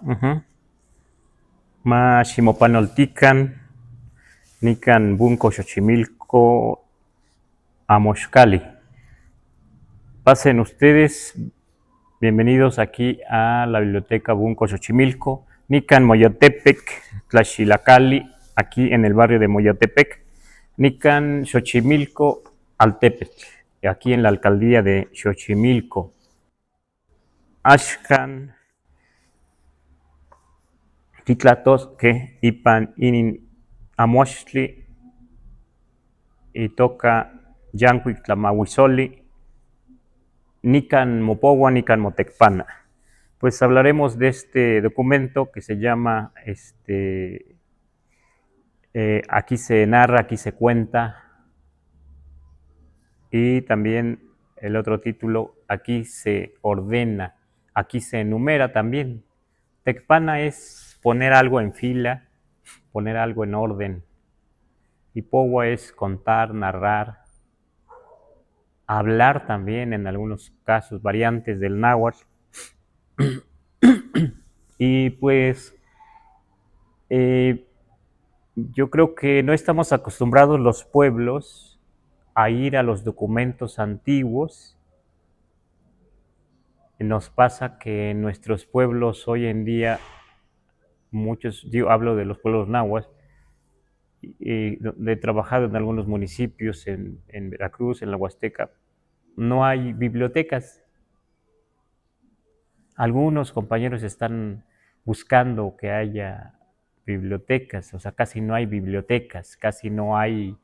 Ujú. Ma ximopanoltican, nican bunco Xochimilco, Amoxcali. Pasen ustedes, bienvenidos aquí a la Biblioteca Bunco Xochimilco, nican Moyotepec, Tlaxilacali, aquí en el barrio de Moyotepec, nican Xochimilco, Altepec, aquí en la alcaldía de Xochimilco. Axcan, Titlatosque, Ipan, Inin, Amoxtli, y toca Yancuic Tlamahuizoli, Nican Mopogua, Nican Motecpana. Pues hablaremos de este documento que se llama Aquí se narra, aquí se cuenta, y también el otro título, Aquí se ordena, aquí se enumera también. Tecpana es poner algo en fila, poner algo en orden. Y Pogua es contar, narrar, hablar también en algunos casos, variantes del náhuatl. Y pues yo creo que no estamos acostumbrados los pueblos a ir a los documentos antiguos. Nos pasa que en nuestros pueblos hoy en día, muchos, yo hablo de los pueblos nahuas, he trabajado en algunos municipios en Veracruz, en la Huasteca, no hay bibliotecas. Algunos compañeros están buscando que haya bibliotecas, o sea, casi no hay bibliotecas, casi no hay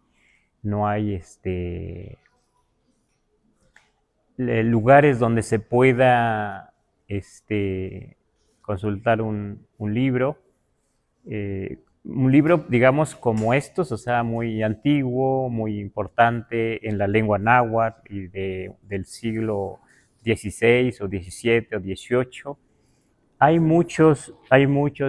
lugares donde se pueda consultar un libro, digamos, como estos, o sea, muy antiguo, muy importante en la lengua náhuatl y del siglo XVI o XVII o XVIII. Hay muchos,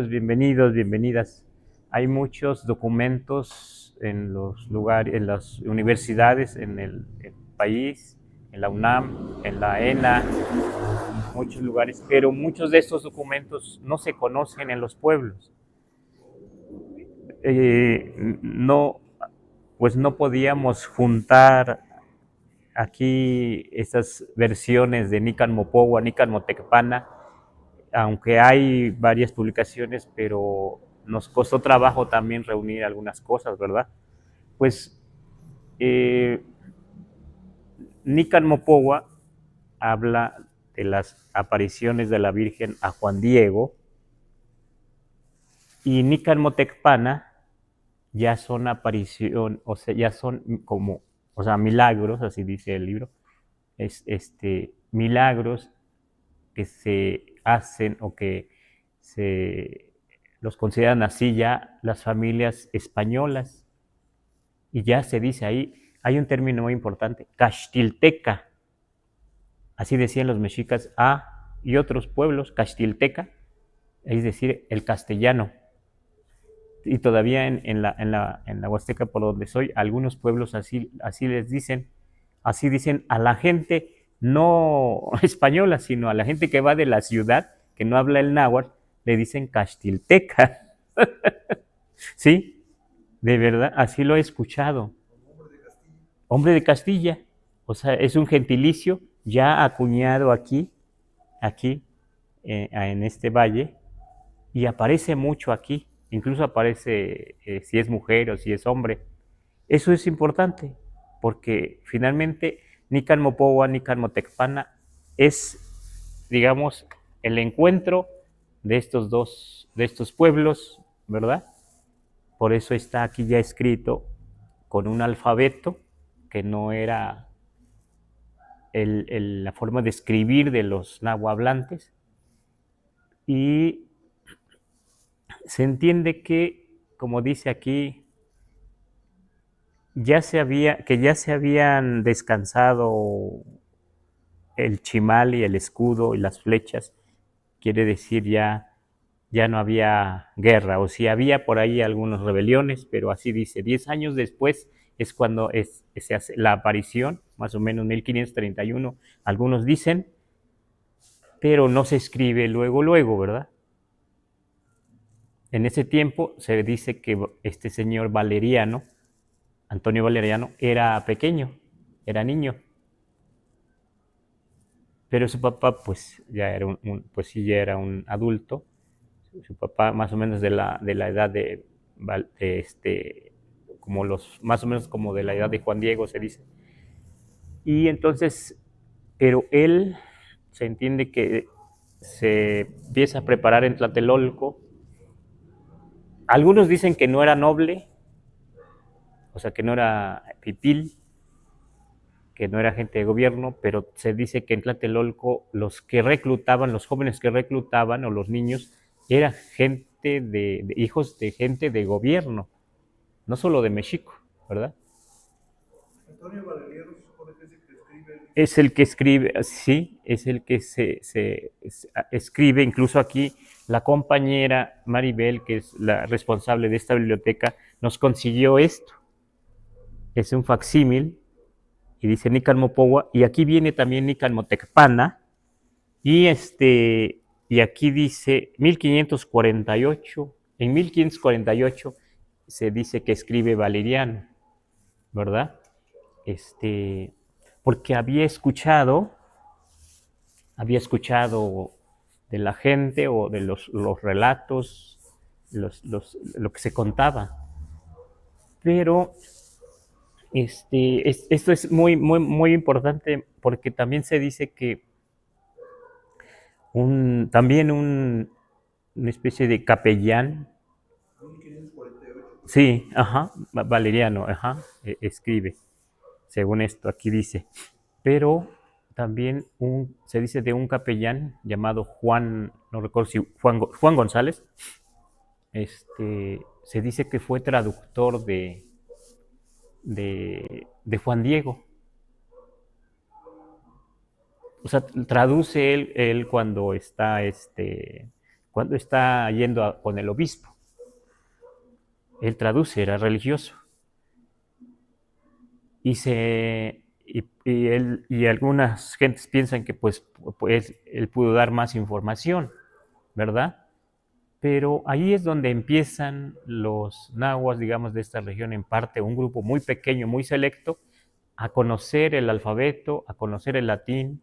bienvenidos, bienvenidas. Hay muchos documentos en los lugares, en las universidades, en el país, en la UNAM, en la ENA, muchos lugares, pero muchos de estos documentos no se conocen en los pueblos. No, pues no podíamos juntar aquí estas versiones de Nican Mopogua, Nican Motecpana, aunque hay varias publicaciones, pero nos costó trabajo también reunir algunas cosas, ¿verdad? Pues Nican Mopogua habla de las apariciones de la Virgen a Juan Diego, y Nican Motecpana ya son aparición, o sea, ya son como, o sea, milagros, así dice el libro, es milagros que se hacen o que se los consideran así ya las familias españolas. Y ya se dice ahí, hay un término muy importante, castilteca. Así decían los mexicas y otros pueblos, castilteca, es decir, el castellano. Y todavía en la Huasteca, por donde soy, algunos pueblos así dicen a la gente no española, sino a la gente que va de la ciudad, que no habla el náhuatl, le dicen castilteca. ¿Sí? De verdad, así lo he escuchado. Hombre de Castilla. O sea, es un gentilicio ya acuñado aquí, en este valle, y aparece mucho aquí. Incluso aparece si es mujer o si es hombre. Eso es importante, porque finalmente Nican Mopowa, Nican Motecpana es, digamos, el encuentro de estos pueblos, ¿verdad? Por eso está aquí ya escrito con un alfabeto que no era la forma de escribir de los nahuablantes, y se entiende que, como dice aquí, ya se habían descansado el chimal y el escudo y las flechas. Quiere decir ya no había guerra, o si había por ahí algunas rebeliones, pero así dice, 10 años después es cuando se hace la aparición, más o menos 1531, algunos dicen, pero no se escribe luego, luego, ¿verdad? En ese tiempo se dice que este señor Valeriano, Antonio Valeriano, era pequeño, era niño, pero su papá pues ya era pues sí ya era un adulto, su papá más o menos de la edad como más o menos como de la edad de Juan Diego se dice. Y entonces, pero él se entiende que se empieza a preparar en Tlatelolco. Algunos dicen que no era noble, o sea, que no era pipil, que no era gente de gobierno, pero se dice que en Tlatelolco los que reclutaban, los jóvenes que reclutaban o los niños, eran gente de hijos de gente de gobierno, no solo de México, ¿verdad? Antonio Valeriano se supone que es el que escribe el Es el que escribe, sí, es el que se escribe, incluso aquí la compañera Maribel, que es la responsable de esta biblioteca, nos consiguió esto. Es un facsímil y dice Nicalmopowa, y aquí viene también Nicalmotecpana, y aquí dice 1548, en 1548 se dice que escribe Valeriano, ¿verdad? Este, porque había escuchado de la gente o de los relatos, lo que se contaba. Pero esto es muy, muy, muy importante porque también se dice que también una especie de capellán, 1548. sí, ajá, Valeriano, ajá, escribe, según esto aquí dice. Pero también se dice de un capellán llamado Juan, no recuerdo si Juan González, se dice que fue traductor de Juan Diego. O sea, traduce él cuando está yendo con el obispo. Él traduce, era religioso. Y algunas gentes piensan que pues él pudo dar más información, ¿verdad? Pero ahí es donde empiezan los nahuas, digamos, de esta región, en parte, un grupo muy pequeño, muy selecto, a conocer el alfabeto, a conocer el latín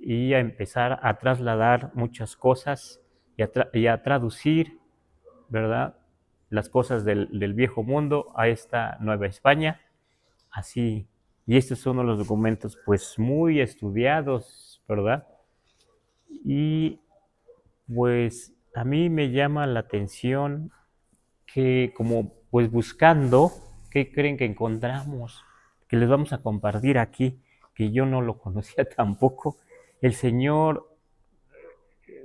y a empezar a trasladar muchas cosas y a traducir, ¿verdad? Las cosas del viejo mundo a esta Nueva España, así. Y estos son uno de los documentos, pues, muy estudiados, ¿verdad? Y pues a mí me llama la atención que como pues buscando, ¿qué creen que encontramos? Que les vamos a compartir aquí, que yo no lo conocía tampoco. El señor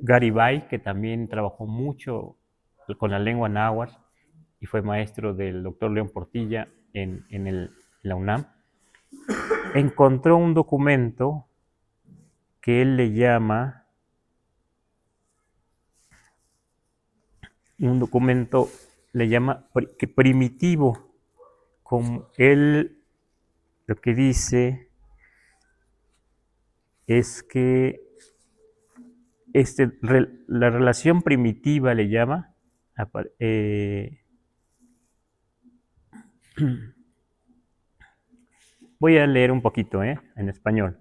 Garibay, que también trabajó mucho con la lengua náhuatl y fue maestro del doctor León Portilla en la UNAM, encontró un documento que él le llama, un documento le llama primitivo, como él lo que dice es que la relación primitiva le llama, voy a leer un poquito en español.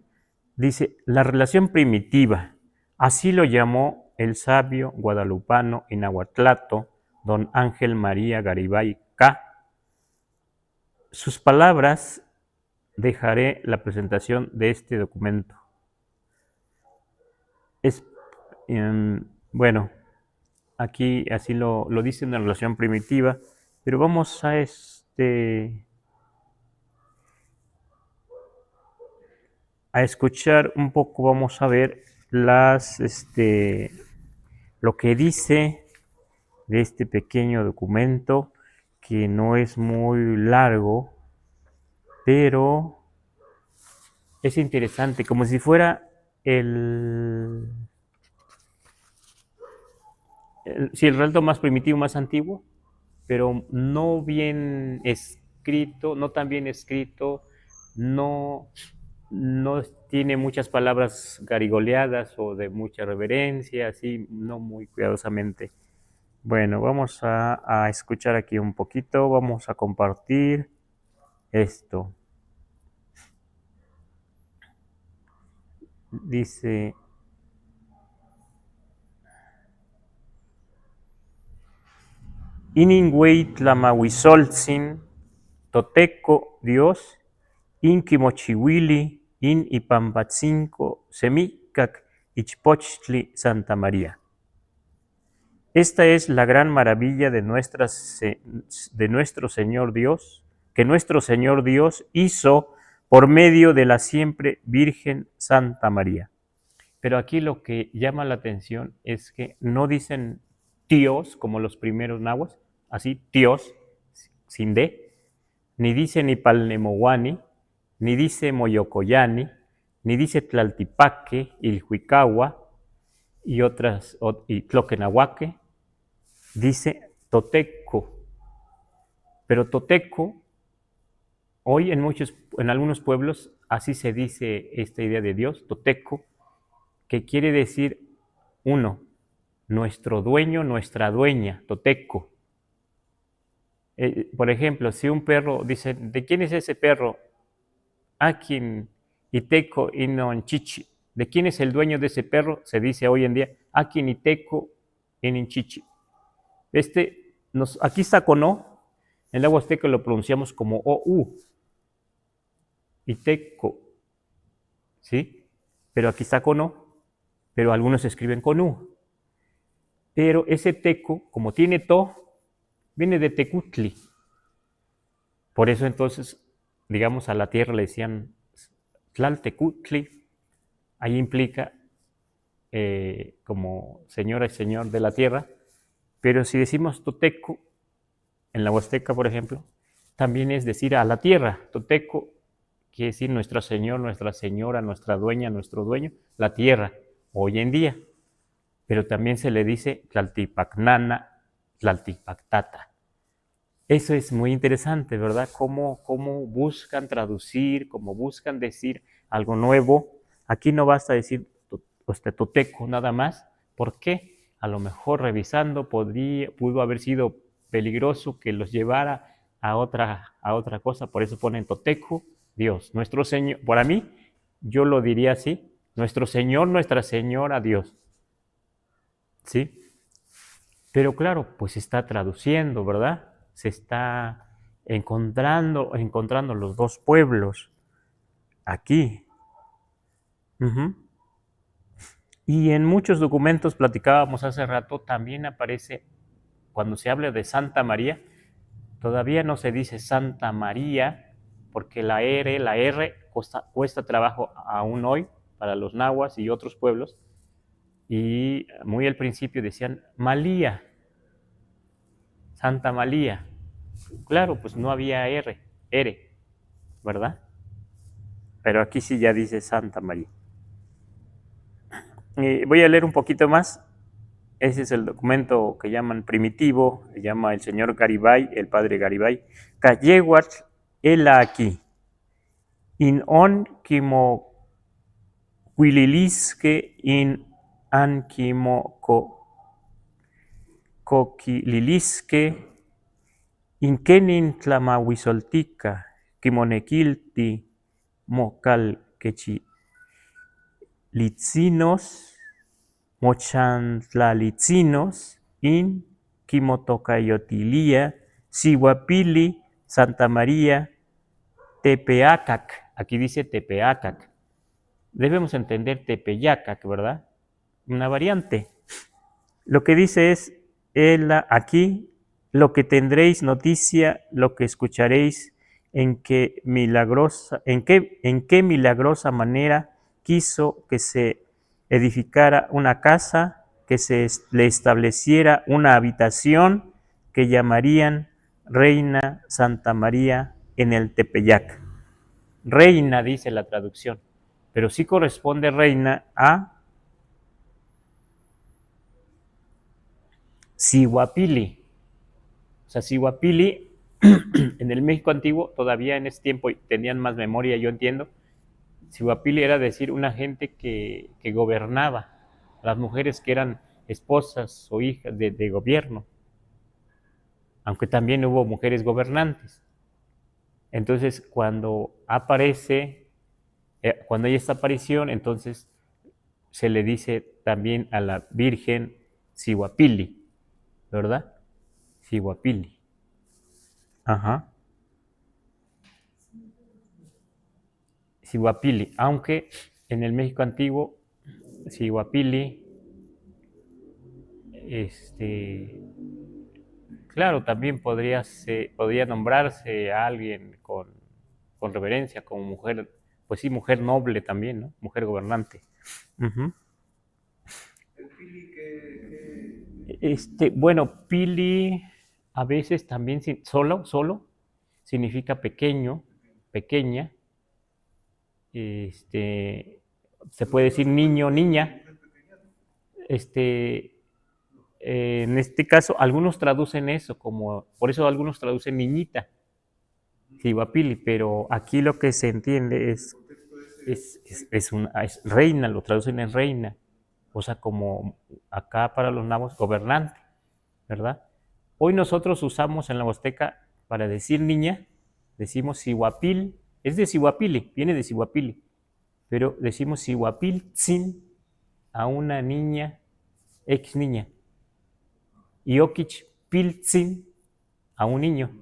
Dice, la relación primitiva, así lo llamó el sabio guadalupano y nahuatlato, don Ángel María Garibay K. Sus palabras dejaré la presentación de este documento. Es, bueno, aquí así lo dice una relación primitiva, pero vamos a escuchar un poco, vamos a ver lo que dice de este pequeño documento, que no es muy largo, pero es interesante, como si fuera el relato más primitivo, más antiguo, pero no bien escrito, no tan bien escrito, no, no tiene muchas palabras garigoleadas o de mucha reverencia, así, no muy cuidadosamente Bueno, vamos a escuchar aquí un poquito, vamos a compartir esto. Dice, Iningüey tlamahuizoltzin, toteco Dios, inquimochihuili, in ipampatzinco, semicac, ichpochtli, Santa María. Esta es la gran maravilla de nuestro Señor Dios, que nuestro Señor Dios hizo por medio de la siempre Virgen Santa María. Pero aquí lo que llama la atención es que no dicen Dios como los primeros nahuas, así Dios, sin D, ni dice ni Palnemohuani, ni dice Moyocoyani, ni dice Tlaltipaque, Ilhuicahua y Tloquenahuaque, dice Toteco. Pero Toteco, hoy en algunos pueblos, así se dice esta idea de Dios, Toteco, que quiere decir uno, nuestro dueño, nuestra dueña, Toteco. Por ejemplo, si un perro dice, ¿de quién es ese perro? Akin Iteco Inonchichi. ¿De quién es el dueño de ese perro? Se dice hoy en día, Akin Iteco Ininchichi. Aquí está con O, en la Huasteca lo pronunciamos como OU, Iteco, ¿sí? Pero aquí está con O, pero algunos escriben con U. Pero ese teco, como tiene to, viene de tecutli. Por eso entonces, digamos, a la tierra le decían tlaltecutli. Ahí implica como señora y señor de la tierra. Pero si decimos toteco, en la Huasteca, por ejemplo, también es decir a la tierra. Toteco quiere decir nuestro señor, nuestra señora, nuestra dueña, nuestro dueño, la tierra, hoy en día. Pero también se le dice Tlaltipacnana, Tlaltipactata. Eso es muy interesante, ¿verdad? Cómo buscan traducir, cómo buscan decir algo nuevo. Aquí no basta decir toteco nada más. ¿Por qué? A lo mejor revisando pudo haber sido peligroso que los llevara a otra cosa. Por eso ponen toteco, Dios, nuestro Señor. Para mí, yo lo diría así, nuestro Señor, Nuestra Señora, Dios. ¿Sí? Pero claro, pues se está traduciendo, ¿verdad? Se está encontrando los dos pueblos aquí. Uh-huh. Y en muchos documentos, platicábamos hace rato, también aparece, cuando se habla de Santa María, todavía no se dice Santa María, porque la R cuesta trabajo aún hoy para los nahuas y otros pueblos, y muy al principio decían Malía, Santa Malía. Claro, pues no había R, ¿verdad? Pero aquí sí ya dice Santa María. Voy a leer un poquito más. Ese es el documento que llaman primitivo, se llama el señor Garibay, el padre Garibay. Callewach, ela aquí. In on kimo huililisque in an kimo coquililisque in kenin tlamahuizoltica kimonequilti mocal quechi litzinos mochantlalitzinos in quimotocayotilia sihuapili Santa María Tepeacac. Aquí dice Tepeacac. Debemos entender Tepeyacac, ¿verdad? Una variante. Lo que dice es aquí lo que tendréis noticia, lo que escucharéis, en qué milagrosa manera quiso que se edificara una casa, que se le estableciera una habitación que llamarían Reina Santa María en el Tepeyac. Reina, dice la traducción, pero sí corresponde reina a Sihuapili. O sea, Sihuapili, en el México antiguo, todavía en ese tiempo tenían más memoria, yo entiendo. Sihuapili era decir una gente que gobernaba, las mujeres que eran esposas o hijas de gobierno. aunque también hubo mujeres gobernantes. Entonces, cuando aparece, cuando hay esta aparición, entonces se le dice también a la Virgen Sihuapili, ¿verdad? Sihuapili. Ajá. Sihuapili, aunque en el México antiguo, Sihuapili, claro, también podría nombrarse a alguien con reverencia, como mujer, pues sí, mujer noble también, ¿no? Mujer gobernante. Uh-huh. ¿El pili qué? Bueno, pili a veces también solo significa pequeño, pequeña. Se puede decir niño, niña. En este caso, algunos traducen eso como, por eso algunos traducen niñita, Sihuapili, pero aquí lo que se entiende es reina, lo traducen en reina, o sea, como acá para los nabos, gobernante, ¿verdad? Hoy nosotros usamos en la Huasteca, para decir niña, decimos Sihuapil, es de Sihuapili, viene de Sihuapili, pero decimos Sihuapiltzin a una niña, ex niña, y Okich Piltzin a un niño.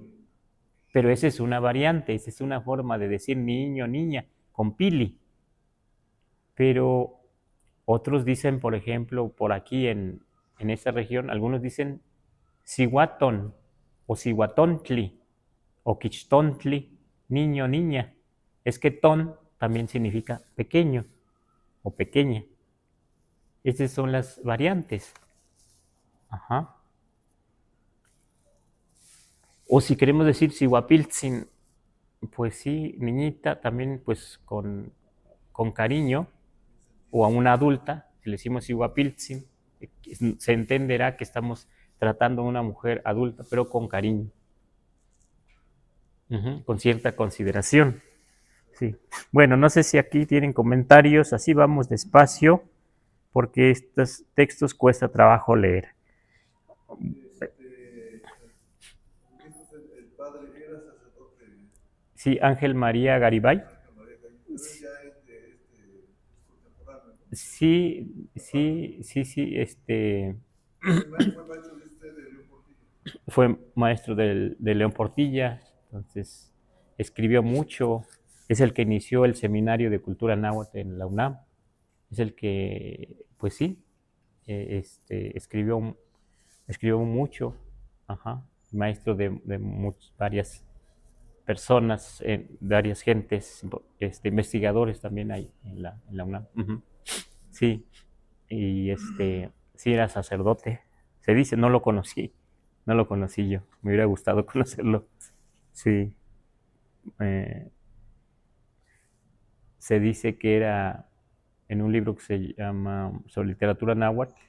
Pero esa es una variante, esa es una forma de decir niño, niña, con pili. Pero otros dicen, por ejemplo, por aquí en esta región, algunos dicen Sihuaton o Sihuatontli o Quichtontli, niño, niña. Es que ton también significa pequeño o pequeña. Estas son las variantes. Ajá. O si queremos decir Sihuapiltzin, pues sí, niñita, también pues con cariño, o a una adulta, si le decimos Sihuapiltzin, se entenderá que estamos tratando a una mujer adulta, pero con cariño, con cierta consideración. Sí. Bueno, no sé si aquí tienen comentarios, así vamos despacio, porque estos textos cuesta trabajo leer. El padre era sacerdote. Sí, Ángel María Garibay. Ya es de contemporáneo. Sí, fue maestro de León Portilla, entonces escribió mucho, es el que inició el seminario de cultura náhuatl en la UNAM, es el que, pues sí, escribió mucho, ajá, maestro de varias personas, varias gentes, investigadores también hay en la UNAM. Uh-huh. Sí, y sí era sacerdote, se dice, no lo conocí yo, me hubiera gustado conocerlo. Sí, se dice que era en un libro que se llama sobre literatura náhuatl,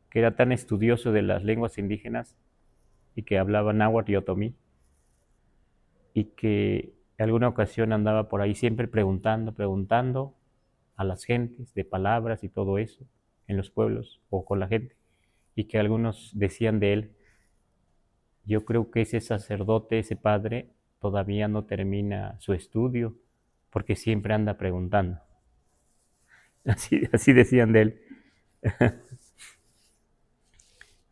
que era tan estudioso de las lenguas indígenas y que hablaba náhuatl y otomí, y que en alguna ocasión andaba por ahí siempre preguntando a las gentes de palabras y todo eso en los pueblos o con la gente, y que algunos decían de él: yo creo que ese sacerdote, ese padre, todavía no termina su estudio porque siempre anda preguntando. Así decían de él.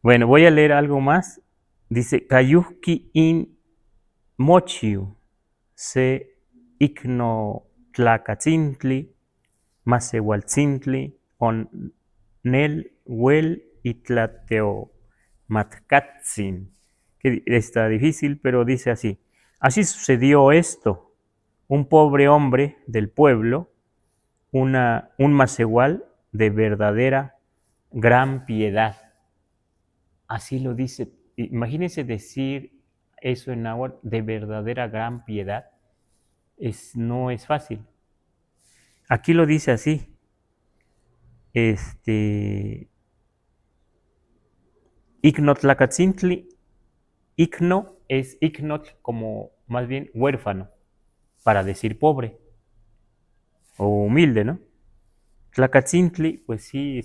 Bueno, voy a leer algo más. Dice, Cayuhki in mochiu se icnotlacacintli masehualcintli on nel huel itlateo matcatzin. Que está difícil, pero dice así: así sucedió esto. Un pobre hombre del pueblo, un masehual de verdadera gran piedad. Así lo dice. Imagínense decir eso en náhuatl, de verdadera gran piedad. No es fácil. Aquí lo dice así. Icnotlacatzintli, icno es icnot como más bien huérfano, para decir pobre o humilde, ¿no? Tlacatzintli, pues sí,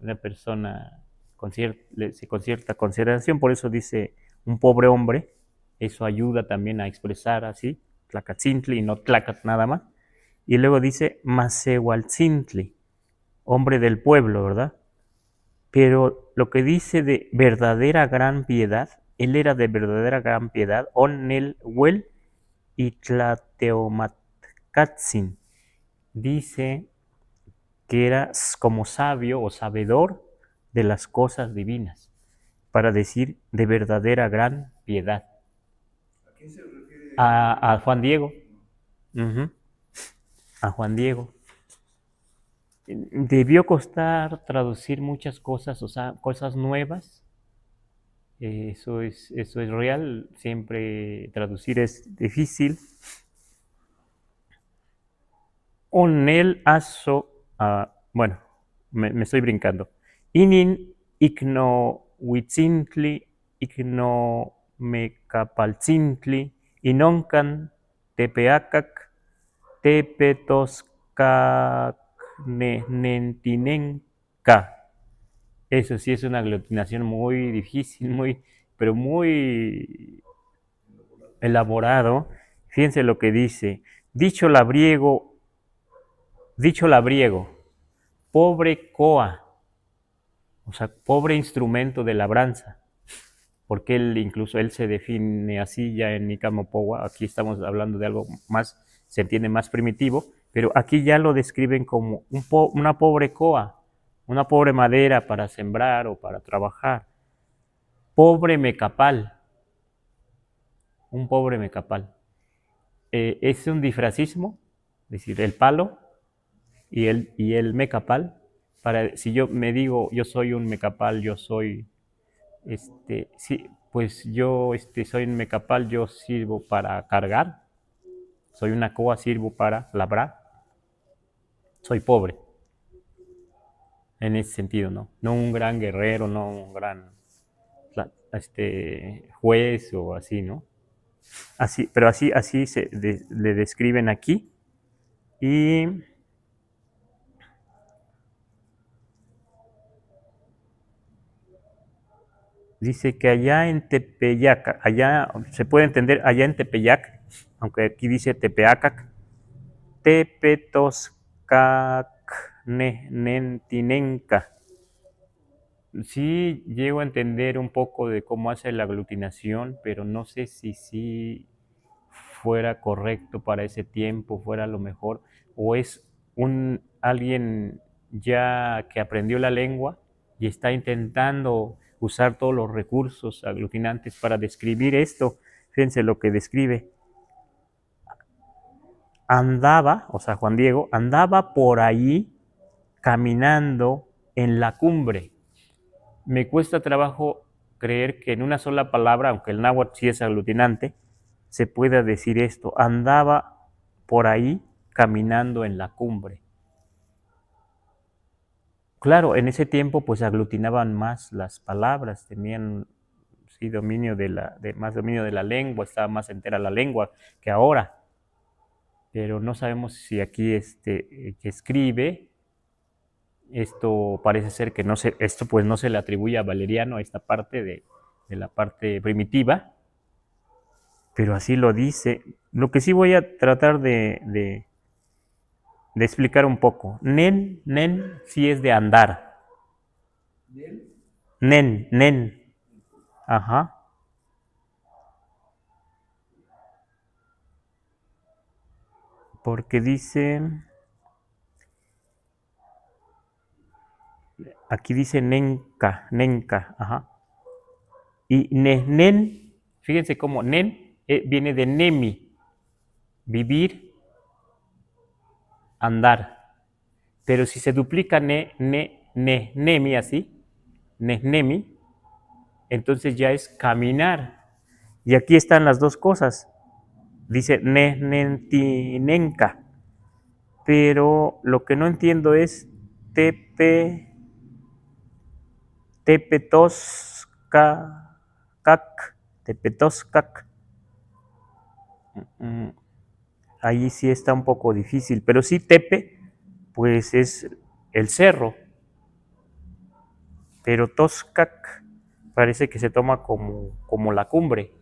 una persona con cierta consideración, por eso dice un pobre hombre, eso ayuda también a expresar así, Tlacatzintli y no Tlacat nada más. Y luego dice Masehualtzintli, hombre del pueblo, ¿verdad? Pero lo que dice de verdadera gran piedad, él era de verdadera gran piedad, Onelhuel y Tlateomatcatzin. Dice que era como sabio o sabedor de las cosas divinas, para decir de verdadera gran piedad. ¿A quién se refiere? A Juan Diego. Ujú. A Juan Diego. Debió costar traducir muchas cosas, o sea, cosas nuevas. Eso es real, siempre traducir es difícil. Onel aso, bueno, me estoy brincando. Inin igno huitzintli, igno mecapaltzintli, inoncan tepeacac, tepetoscacnentinenca. Eso sí es una aglutinación muy difícil, pero muy elaborado. Fíjense lo que dice. Dicho labriego, pobre coa, o sea, pobre instrumento de labranza, porque incluso él se define así ya en Nicamopowa. Aquí estamos hablando de algo más, se entiende más primitivo, pero aquí ya lo describen como una pobre coa, una pobre madera para sembrar o para trabajar. Pobre mecapal, un pobre mecapal. Es un difracismo, es decir, el palo y el mecapal. Si yo me digo, yo soy un mecapal, yo soy, sí, pues yo soy un mecapal, yo sirvo para cargar, soy una coa, sirvo para labrar, soy pobre, en ese sentido, ¿no? No un gran guerrero, no un gran juez o así, ¿no? Así, pero así le describen aquí. Y dice que allá en Tepeyac, allá se puede entender allá en Tepeyac, aunque aquí dice Tepeacac, Tepetoscacnentinenca. Sí llego a entender un poco de cómo hace la aglutinación, pero no sé si sí fuera correcto para ese tiempo, fuera lo mejor, o es alguien ya que aprendió la lengua y está intentando usar todos los recursos aglutinantes para describir esto. Fíjense lo que describe. Andaba, o sea, Juan Diego, andaba por ahí caminando en la cumbre. Me cuesta trabajo creer que en una sola palabra, aunque el náhuatl sí es aglutinante, se pueda decir esto. Andaba por ahí caminando en la cumbre. Claro, en ese tiempo pues aglutinaban más las palabras, tenían sí, más dominio de la lengua, estaba más entera la lengua que ahora. Pero no sabemos si aquí que escribe, esto parece ser que esto pues no se le atribuye a Valeriano, a esta parte de la parte primitiva, pero así lo dice. Lo que sí voy a tratar de explicar un poco. Nen sí es de andar. ¿Nel? Nen. Ajá. Porque dice, aquí dice nenca, ajá. Y nen, fíjense cómo nen viene de nemi, vivir, andar. Pero si se duplica nemi así, nemi, entonces ya es caminar. Y aquí están las dos cosas. Dice nentinenca. Pero lo que no entiendo es tepetoscac. Ahí sí está un poco difícil, pero sí tepe, pues es el cerro, pero toscac parece que se toma como la cumbre.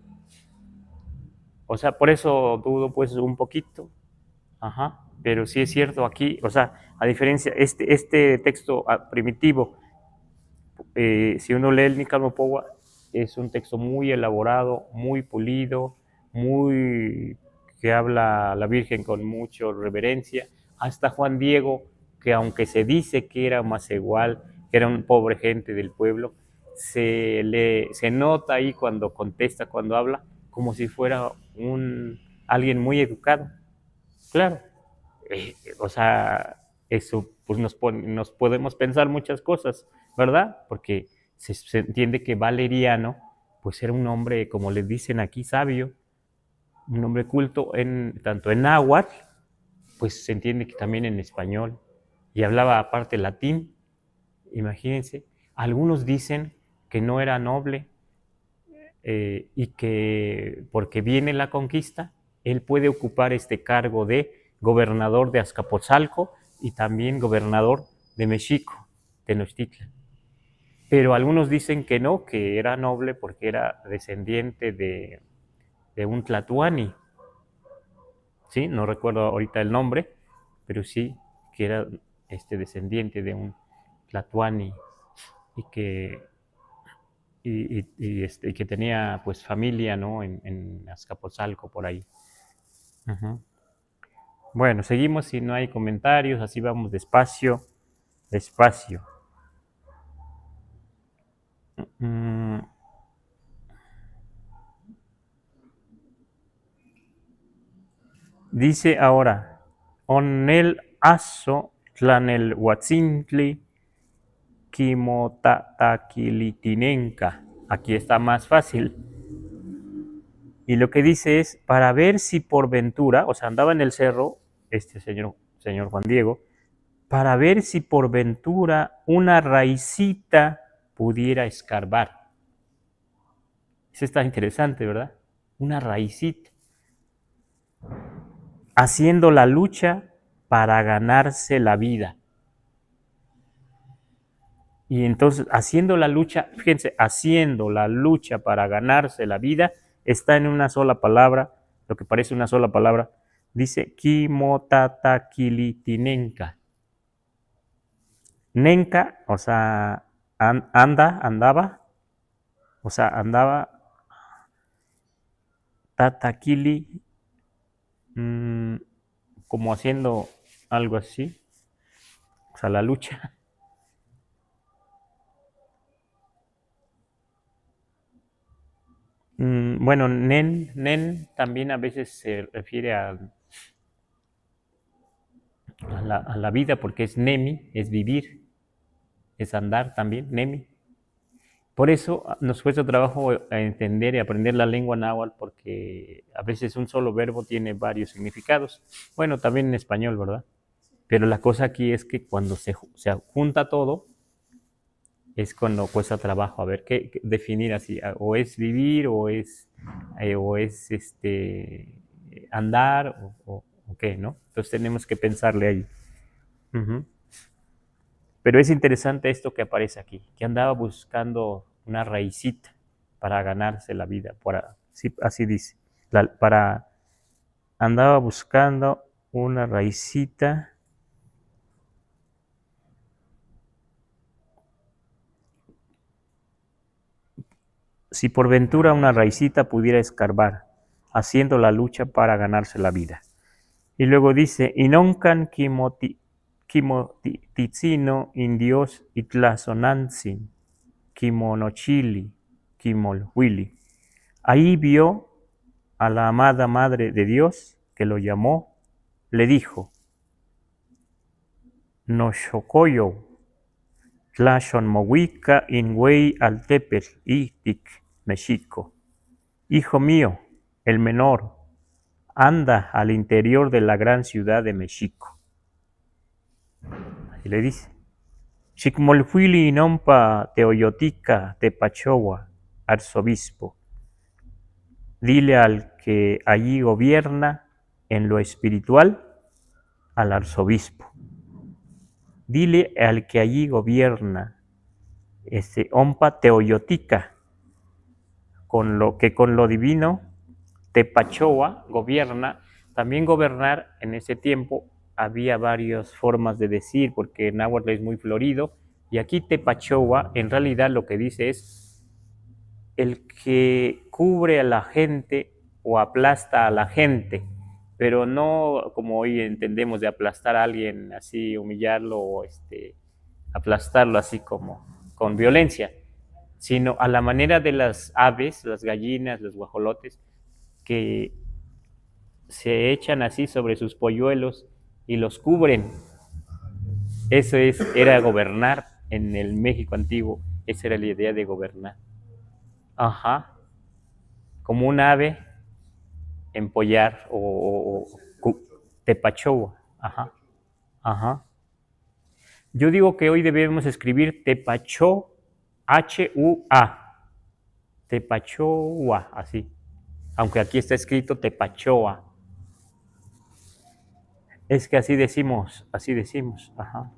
O sea, por eso dudo pues un poquito. Ajá. Pero sí es cierto aquí, o sea, a diferencia, este texto primitivo, si uno lee el Nicaragua, es un texto muy elaborado, muy pulido, muy que habla a la Virgen con mucha reverencia. Hasta Juan Diego, que aunque se dice que era más igual, que era un pobre gente del pueblo, se nota ahí cuando contesta, cuando habla, como si fuera alguien muy educado. Claro, o sea, eso pues nos podemos pensar muchas cosas, ¿verdad? Porque se entiende que Valeriano pues era un hombre, como les dicen aquí, sabio, un hombre culto tanto en náhuatl, pues se entiende que también en español, y hablaba aparte latín, imagínense. Algunos dicen que no era noble y que porque viene la conquista, él puede ocupar este cargo de gobernador de Azcapotzalco y también gobernador de Mexico, Tenochtitlan. Pero algunos dicen que no, que era noble porque era descendiente de un tlatoani, ¿sí? No recuerdo ahorita el nombre, pero sí que era descendiente de un tlatoani y que, y que tenía pues familia, ¿no? En Azcapotzalco, por ahí. Uh-huh. Bueno, seguimos si no hay comentarios, así vamos despacio, despacio. Dice ahora, onel aso tlanel huatzintli kimotataquilitinenca. Aquí está más fácil. Y lo que dice es, para ver si por ventura, o sea, andaba en el cerro, señor Juan Diego, para ver si por ventura una raicita pudiera escarbar. Eso está interesante, ¿verdad? Una raicita. Haciendo la lucha para ganarse la vida. Y entonces, haciendo la lucha, fíjense, haciendo la lucha para ganarse la vida, está en una sola palabra, lo que parece una sola palabra, dice kimotataquilitinenca. Nenca, o sea, andaba, o sea, andaba, tataquili, como haciendo algo así, o sea, la lucha. Bueno, nen también a veces se refiere a la vida porque es nemi, es vivir, es andar también, nemi. Por eso nos cuesta trabajo entender y aprender la lengua náhuatl porque a veces un solo verbo tiene varios significados. Bueno, también en español, ¿verdad? Pero la cosa aquí es que cuando se junta todo, es cuando cuesta trabajo a ver qué definir así, o es vivir o es andar o qué, ¿no? Entonces tenemos que pensarle ahí. Uh-huh. Pero es interesante esto que aparece aquí, que andaba buscando una raicita para ganarse la vida, sí, así dice, andaba buscando una raicita si por ventura una raicita pudiera escarbar, haciendo la lucha para ganarse la vida. Y luego dice, inoncan kimotitzino indios itlazonantzin, kimonochili, kimolhuili. Ahí vio a la amada Madre de Dios, que lo llamó, le dijo, Noshokoyo, tlashonmohuica inwei altepel itic Mexico. Hijo mío, el menor, anda al interior de la gran ciudad de México. Así le dice. Xicmolfuili inompa teoyotica tepachowa, arzobispo. Dile al que allí gobierna en lo espiritual, al arzobispo. Dile al que allí gobierna, ompa teoyotica, con lo divino, Tepachoa gobierna. También gobernar en ese tiempo había varias formas de decir, porque náhuatl es muy florido, y aquí Tepachoa en realidad lo que dice es el que cubre a la gente o aplasta a la gente, pero no como hoy entendemos de aplastar a alguien así, humillarlo o aplastarlo así como con violencia, sino a la manera de las aves, las gallinas, los guajolotes, que se echan así sobre sus polluelos y los cubren. Eso era gobernar en el México antiguo, esa era la idea de gobernar. Ajá, como un ave empollar o tepachoa. Ajá, ajá. Yo digo que hoy debemos escribir tepachó, H-U-A, tepachoa, así. Aunque aquí está escrito tepachoa. Es que así decimos, ajá.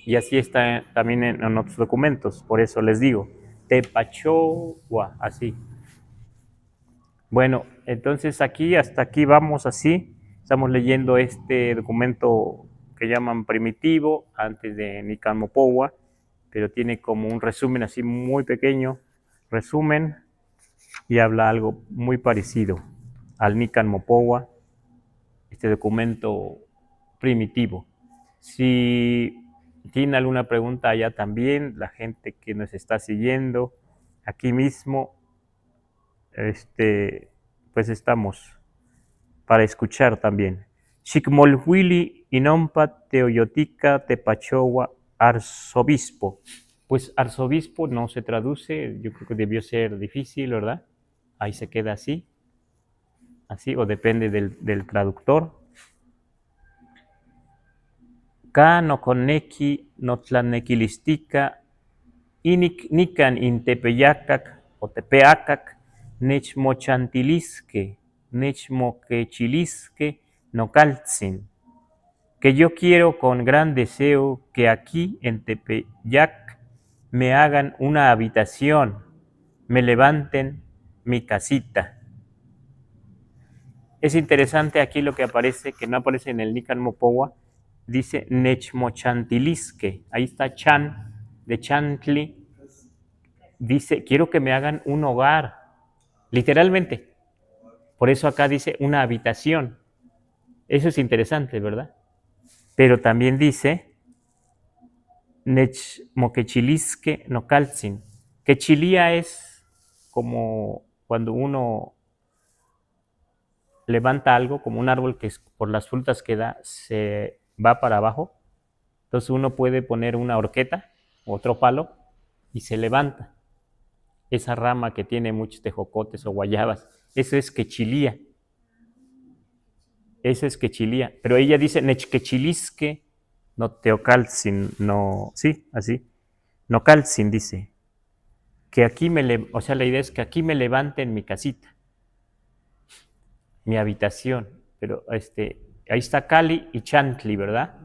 Y así está también en otros documentos, por eso les digo, tepachoa, así. Bueno, entonces hasta aquí vamos así. Estamos leyendo este documento que llaman primitivo, antes de Nican Mopowa, pero tiene como un resumen así muy pequeño, resumen, y habla algo muy parecido al Nican Mopowa, este documento primitivo. Si tiene alguna pregunta allá también, la gente que nos está siguiendo aquí mismo, pues estamos para escuchar también. Xicmolhuili inompa teoyotica tepachowa arzobispo. Pues arzobispo no se traduce, yo creo que debió ser difícil, ¿verdad? Ahí se queda así, o depende del traductor. Ka no koneki no tlanequilistica inik nican in tepeyacac o tepeacac nechmochantilisque nechmoquechilisque no calzin, que yo quiero con gran deseo que aquí en Tepeyac me hagan una habitación, me levanten mi casita. Es interesante aquí lo que aparece, que no aparece en el Nican Mopowa, dice Nechmochantilisque, ahí está Chan, de Chantli, dice, quiero que me hagan un hogar, literalmente. Por eso acá dice una habitación. Eso es interesante, ¿verdad? Pero también dice Nechmoquechilisque no calzin, que chilía es como cuando uno levanta algo, como un árbol que por las frutas que da se va para abajo. Entonces uno puede poner una horqueta, otro palo, y se levanta. Esa rama que tiene muchos tejocotes o guayabas, eso es quechilía. Eso es quechilía. Pero ella dice nechquechilisque no teocalzin, no, sí, así. No calzin, dice. Que aquí o sea, la idea es que aquí me levanten mi casita, mi habitación. Pero ahí está Cali y Chantli, ¿verdad?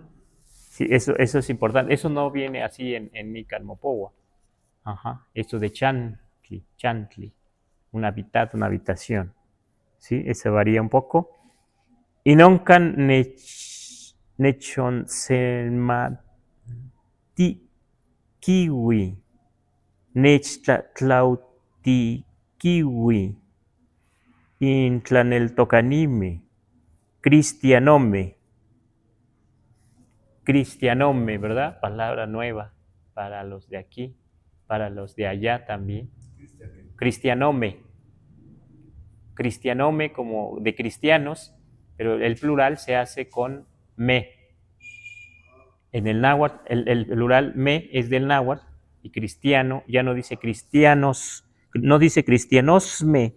Sí, eso es importante. Eso no viene así en Nican Mopowa. Ajá, eso de Chantli, un hábitat, una habitación. ¿Sí? Eso varía un poco. Y noncan nechon selmati kiwi, nechtlauti kiwi, intlaneltocanime, cristianome, ¿verdad? Palabra nueva para los de aquí, para los de allá también. Cristianome como de cristianos, pero el plural se hace con me. En el náhuatl, el plural me es del náhuatl, y cristiano ya no dice cristianos, no dice cristianosme,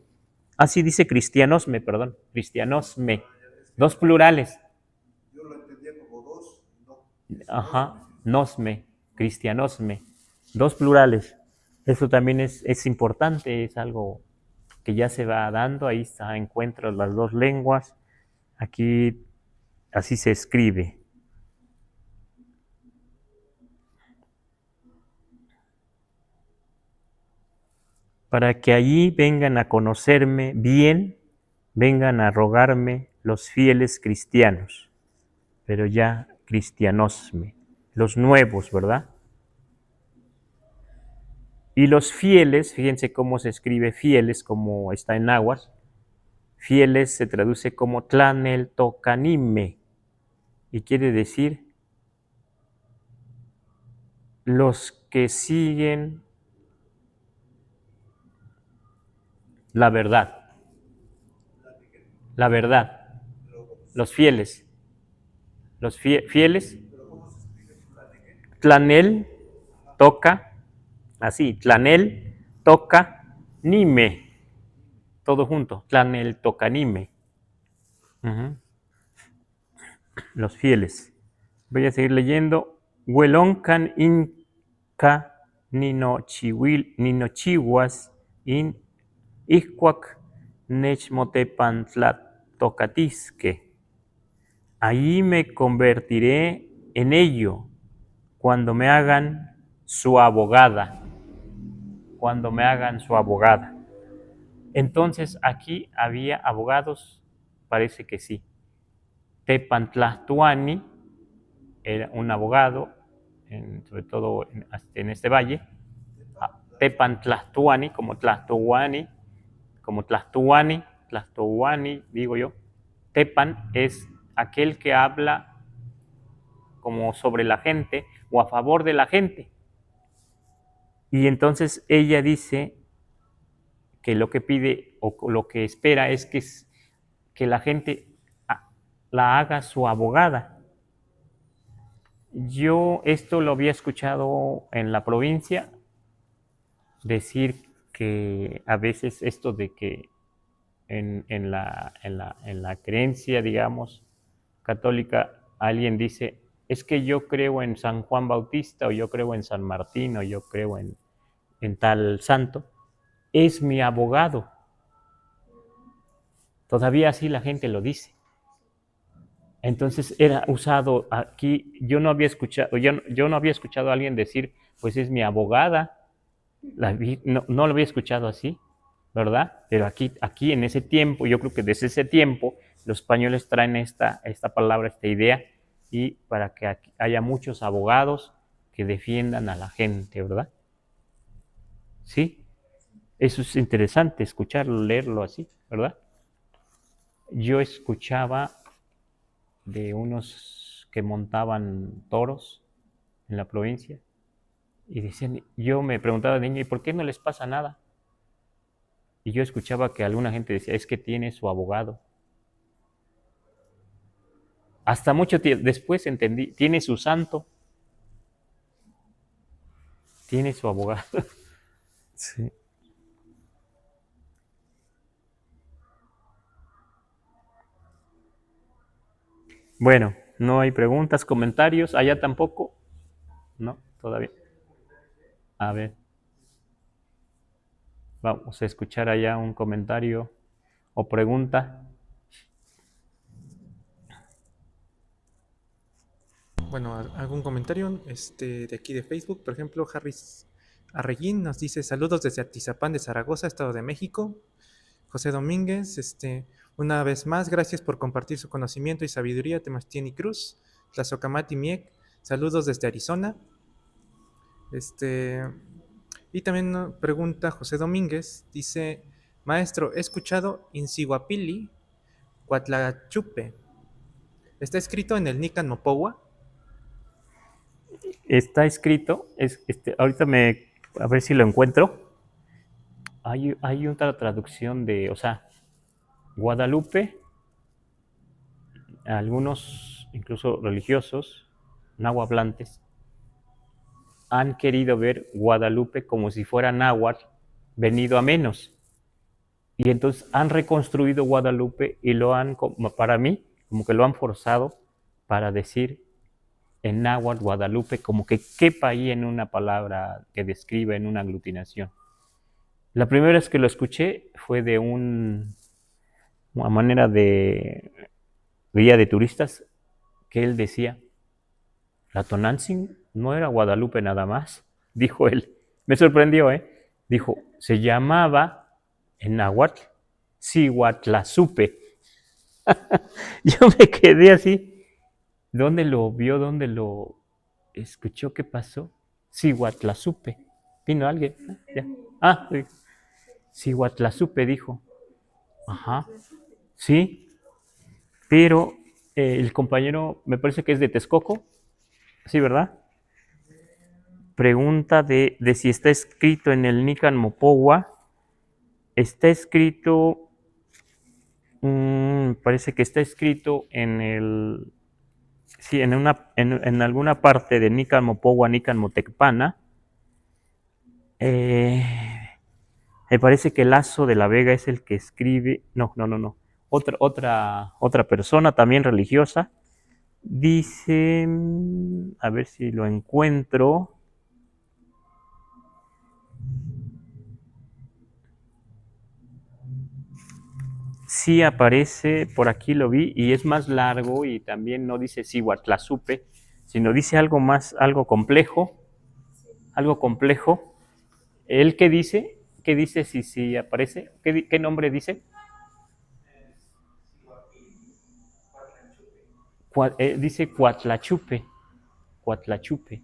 así dice cristianosme, perdón, cristianosme, dos plurales. Yo lo entendía como dos, no. Ajá, nosme, cristianosme, dos plurales. Eso también es importante, es algo que ya se va dando, ahí está, encuentro las dos lenguas, aquí así se escribe. para que allí vengan a conocerme bien, vengan a rogarme los fieles cristianos, pero ya cristianosme, los nuevos, ¿verdad? Y los fieles, fíjense cómo se escribe fieles, como está en náhuatl. Fieles se traduce como tlaneltocanime y quiere decir los que siguen la verdad. La verdad. Los fieles. Los fieles. Tlanel toca, así, tlanel toca nime. Todo junto, tlanel toca nime. Los fieles. Voy a seguir leyendo. Hueloncan inca ninochihuas in ihcuac nechmotepantlatocatisque. Ahí me convertiré en ello cuando me hagan su abogada. Cuando me hagan su abogada. Entonces aquí había abogados, parece que sí. Tepantlastuani era un abogado, sobre todo en este valle. Tepantlastuani, como Tlastuani, digo yo. Tepan es aquel que habla como sobre la gente o a favor de la gente. Y entonces ella dice que lo que pide o lo que espera es que la gente la haga su abogada. Yo esto lo había escuchado en la provincia, decir que a veces esto de que en la creencia, digamos, católica, alguien dice, es que yo creo en San Juan Bautista, o yo creo en San Martín, o yo creo en tal santo, es mi abogado. Todavía así la gente lo dice. Entonces era usado aquí, yo no había escuchado a alguien decir, pues es mi abogada, no lo había escuchado así, ¿verdad? Pero aquí en ese tiempo, yo creo que desde ese tiempo, los españoles traen esta palabra, esta idea, y para que haya muchos abogados que defiendan a la gente, ¿verdad? Sí, eso es interesante escucharlo, leerlo así, ¿verdad? Yo escuchaba de unos que montaban toros en la provincia y decían, yo me preguntaba de niño, ¿y por qué no les pasa nada? Y yo escuchaba que alguna gente decía, es que tiene su abogado. Hasta mucho tiempo después entendí, tiene su santo, tiene su abogado. Sí. Bueno, no hay preguntas, comentarios, allá tampoco. No, todavía. A ver, vamos a escuchar allá un comentario o pregunta. Bueno, algún comentario de aquí de Facebook. Por ejemplo, Harris Arreguín nos dice saludos desde Atizapán de Zaragoza, Estado de México. José Domínguez, una vez más, gracias por compartir su conocimiento y sabiduría, Temastien y Cruz. Tlazocamati Miek, saludos desde Arizona. Y también pregunta José Domínguez, dice, maestro, he escuchado Insihuapili, Cuatlachupe. ¿Está escrito en el Nican Mopowa? Está escrito, ahorita a ver si lo encuentro. Hay otra traducción o sea, Guadalupe, algunos incluso religiosos, nahuablantes, han querido ver Guadalupe como si fuera náhuatl venido a menos. Y entonces han reconstruido Guadalupe y para mí, como que lo han forzado para decir en náhuatl Guadalupe, como que quepa ahí en una palabra que describe en una aglutinación. La primera vez que lo escuché fue de una manera de guía de turistas, que él decía, la Tonantzin no era Guadalupe nada más, dijo él. Me sorprendió, Dijo, se llamaba en náhuatl Cihuatlazupe. Yo me quedé así. ¿Dónde lo vio? ¿Dónde lo escuchó? ¿Qué pasó? Cihuatlazupe. ¿Vino alguien? ¿Ya? Ah, sí. Cihuatlazupe dijo. Ajá. Sí, pero el compañero, me parece que es de Texcoco. Sí, ¿verdad? Pregunta de si está escrito en el Nican Mopowa. Está escrito, parece que está escrito en el, sí, en alguna parte de Nican Mopowa, Nican Motecpana. Me parece que Lazo de la Vega es el que escribe, no. Otra persona también religiosa. Dice, a ver si lo encuentro. Sí aparece, por aquí lo vi, y es más largo y también no dice Cihuatlazupe, sino dice algo más, algo complejo, algo complejo. ¿Él qué dice? ¿Qué dice si aparece? ¿Qué nombre dice? Dice Cuatlachupe, Cuatlachupe.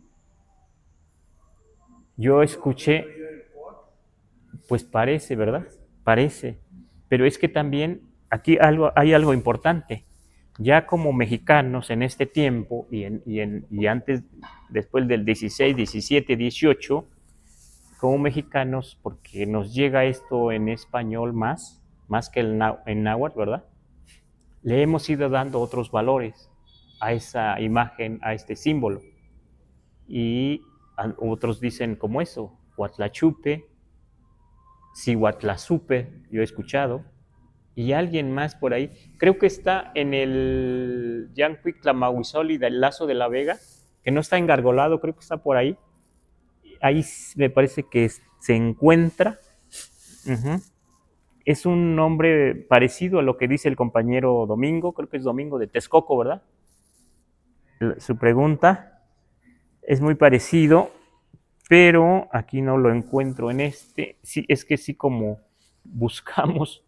Yo escuché, pues parece, ¿verdad? Parece. Pero es que también aquí hay algo importante. Ya como mexicanos en este tiempo y antes, después del 16, 17, 18, como mexicanos, porque nos llega esto en español más que en náhuatl, ¿verdad? Le hemos ido dando otros valores a esa imagen, a este símbolo. Y otros dicen como eso, Huatlachupe, Cihuatlazupe, yo he escuchado, y alguien más por ahí. Creo que está en el Yancuictlamahuizoli del Lazo de la Vega, que no está engargolado, creo que está por ahí. Ahí me parece que se encuentra. Uh-huh. Es un nombre parecido a lo que dice el compañero Domingo, creo que es Domingo de Texcoco, ¿verdad? Su pregunta es muy parecido, pero aquí no lo encuentro en este. Sí, es que sí, como buscamos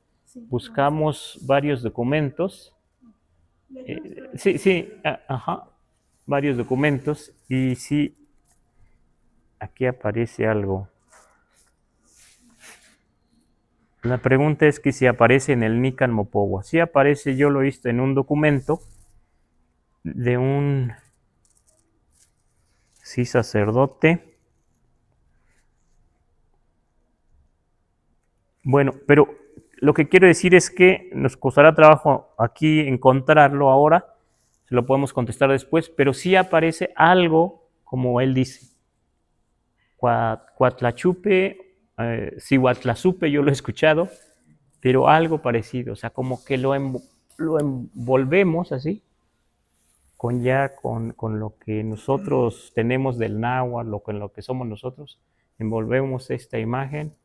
varios documentos. Sí, ajá, varios documentos y sí, aquí aparece algo. La pregunta es que si aparece en el Nican Mopowa. Sí aparece, yo lo he visto en un documento de un sacerdote. Bueno, pero lo que quiero decir es que nos costará trabajo aquí encontrarlo ahora, se lo podemos contestar después, pero sí aparece algo, como él dice, Cuatlachupe, Cihuatlazupe, yo lo he escuchado, pero algo parecido, o sea, como que lo envolvemos así, con lo que nosotros tenemos del náhuatl, con lo que somos nosotros, envolvemos esta imagen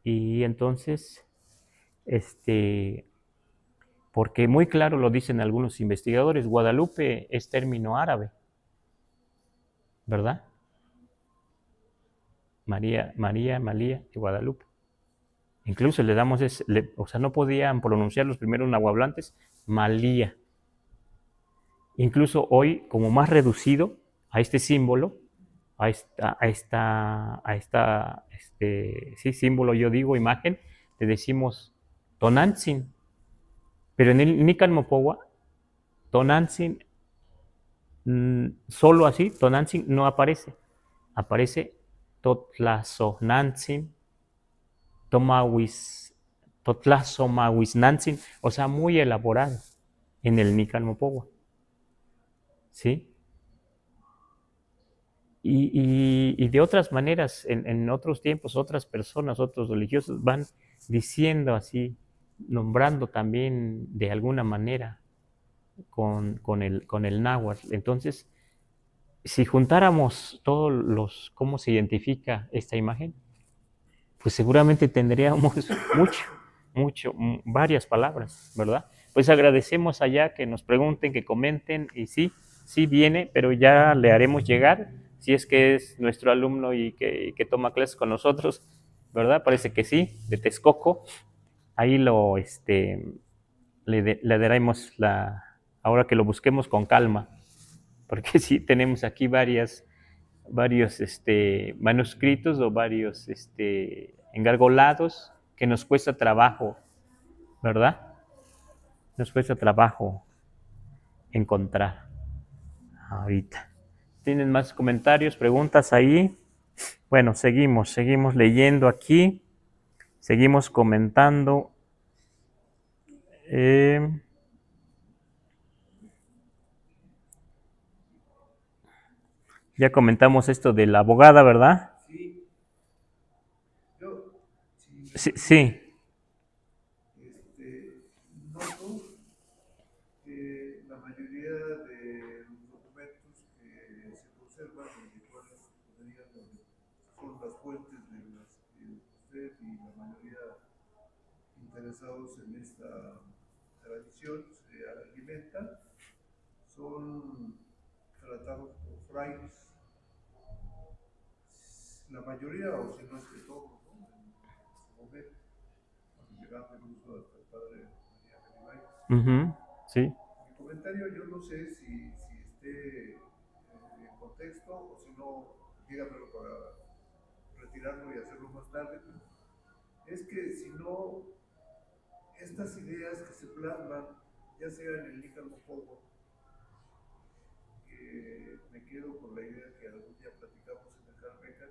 y entonces, porque muy claro lo dicen algunos investigadores, Guadalupe es término árabe, ¿verdad? María, Malía y Guadalupe. Incluso le damos o sea, no podían pronunciar los primeros nahuablantes, Malía. Incluso hoy, como más reducido a este símbolo, sí, símbolo, yo digo, imagen, le decimos Tonantzin. Pero en el Nican Mopowa, Tonantzin, solo así, Tonantzin no aparece. Aparece Totlazonantzin, Totlazomahuiznantzin, o sea, muy elaborado en el Nican Mopowa. ¿Sí? Y de otras maneras, en otros tiempos, otras personas, otros religiosos van diciendo así, nombrando también de alguna manera con el náhuatl. Entonces, si juntáramos cómo se identifica esta imagen, pues seguramente tendríamos varias palabras, ¿verdad? Pues agradecemos allá que nos pregunten, que comenten, y sí viene, pero ya le haremos llegar, si es que es nuestro alumno y que toma clases con nosotros, ¿verdad? Parece que sí, de Texcoco. Ahí le daremos ahora que lo busquemos con calma, porque sí tenemos aquí varios manuscritos o varios engargolados que nos cuesta trabajo, ¿verdad? Nos cuesta trabajo encontrar ahorita. ¿Tienen más comentarios, preguntas ahí? Bueno, seguimos leyendo aquí, seguimos comentando. Ya comentamos esto de la abogada, ¿verdad? Sí, yo, sí, Sí. noto que la mayoría de los documentos que se conservan y de cuáles son las fuentes de las que usted y la mayoría interesados en esta tradición se alimentan, son tratados por frailes. La mayoría, o si no es que todos, ¿no? En su momento, cuando llegaba incluso hasta el padre María Garibay. Sí. Mi comentario, yo no sé si esté en contexto o si no, dígamelo para retirarlo y hacerlo más tarde. Es que si no, estas ideas que se plasman, ya sea en el Nícano Polvo, que me quedo con la idea que algún día platicamos en el Carmeca,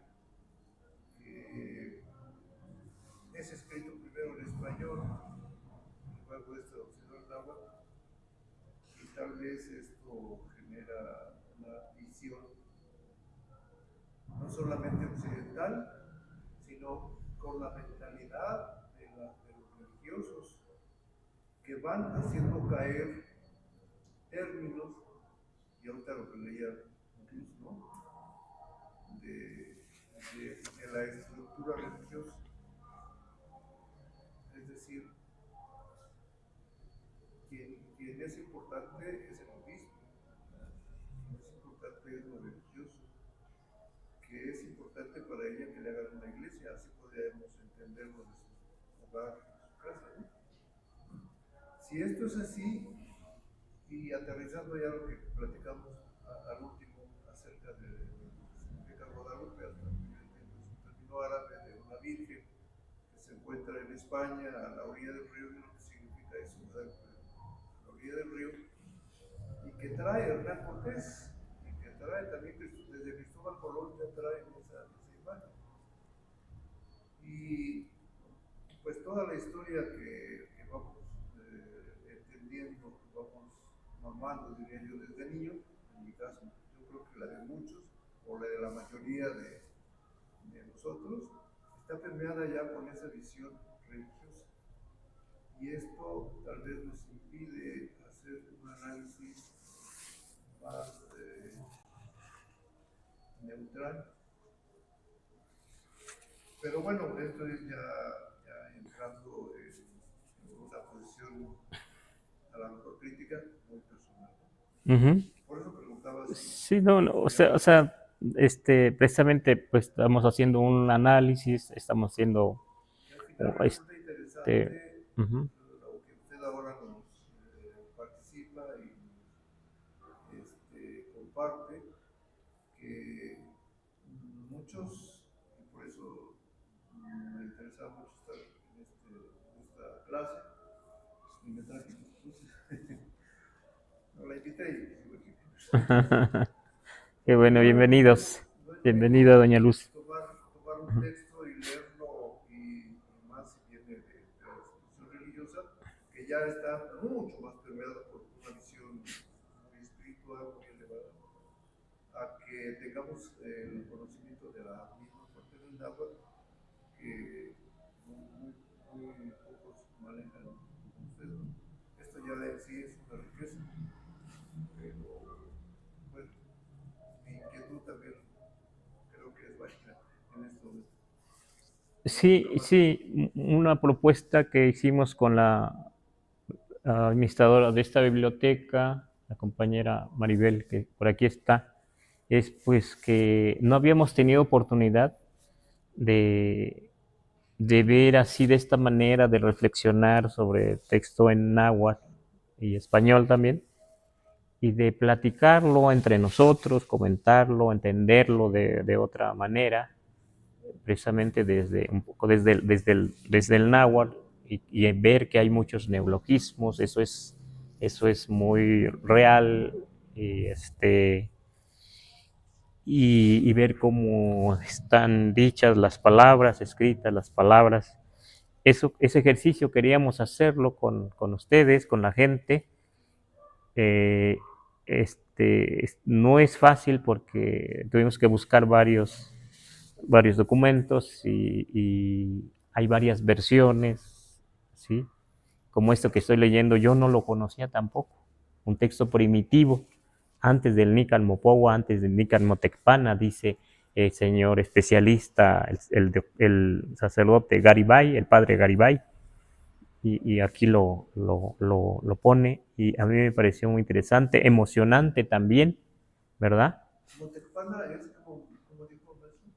que es escrito primero en español, luego es traducido al náhuatl, y tal vez esto genera una visión no solamente occidental, sino con la mentalidad de los religiosos que van haciendo caer términos, y ahorita lo que leía incluso, ¿no? de la estructura religiosa. Es decir, quien es importante es el obispo, quien es importante es lo religioso, que es importante para ella que le hagan una iglesia, así podríamos entenderlo de su hogar, de su casa, ¿no? Si esto es así, y aterrizando ya lo que platicamos al último acerca de lo que significa Guadalupe, hasta que yo entiendo es un término árabe de una virgen que se encuentra en España a la orilla del río, y lo que significa eso, a la orilla del río, y que trae Hernán Cortés, y que trae también desde Cristóbal Colón, ya traen esa imagen. Y pues toda la historia que vamos entendiendo, que vamos mamando, diría yo, desde niño, en mi caso, yo creo que la de muchos, o la de la mayoría de nosotros, está permeada ya con esa visión religiosa. Y esto tal vez nos impide hacer un análisis más neutral. Pero bueno, esto es ya entrando en una posición a la mejor crítica muy personal. Por eso preguntaba si... Sí, no, o sea, precisamente pues estamos haciendo un análisis, estamos haciendo Y al final resulta interesante lo que usted ahora nos participa y comparte, que muchos, y por eso me interesaba mucho estar en esta clase, y me traje mis cruces. No la invité y sigo aquí. Qué bueno, bienvenidos. Bienvenida, doña Luz. Tomar un texto y leerlo, y más si viene de la institución religiosa, que ya está mucho más permeado por una visión muy espiritual, muy elevada, a que tengamos el conocimiento de la misma parte del náhuatl que muy pocos manejan como ustedes. Esto ya de sí es una riqueza, pero bueno, mi inquietud también creo que es válida en esto. Sí, una propuesta que hicimos con la administradora de esta biblioteca, la compañera Maribel, que por aquí está, es pues que no habíamos tenido oportunidad de de ver así de esta manera, de reflexionar sobre texto en náhuatl y español también, y de platicarlo entre nosotros, comentarlo, entenderlo de otra manera, precisamente desde un poco desde el náhuatl y ver que hay muchos neologismos, eso es muy real y y ver cómo están dichas las palabras, escritas las palabras. Ese ejercicio queríamos hacerlo con ustedes, con la gente. Eh, no es fácil porque tuvimos que buscar varios documentos y hay varias versiones, ¿sí? Como esto que estoy leyendo, yo no lo conocía tampoco. Un texto primitivo, antes del Nican Mopowa, antes del Nican Motecpana, dice el señor especialista, el sacerdote Garibay, el padre Garibay, y aquí lo pone, y a mí me pareció muy interesante, emocionante también, ¿verdad? Motecpana es como dijo Nelson.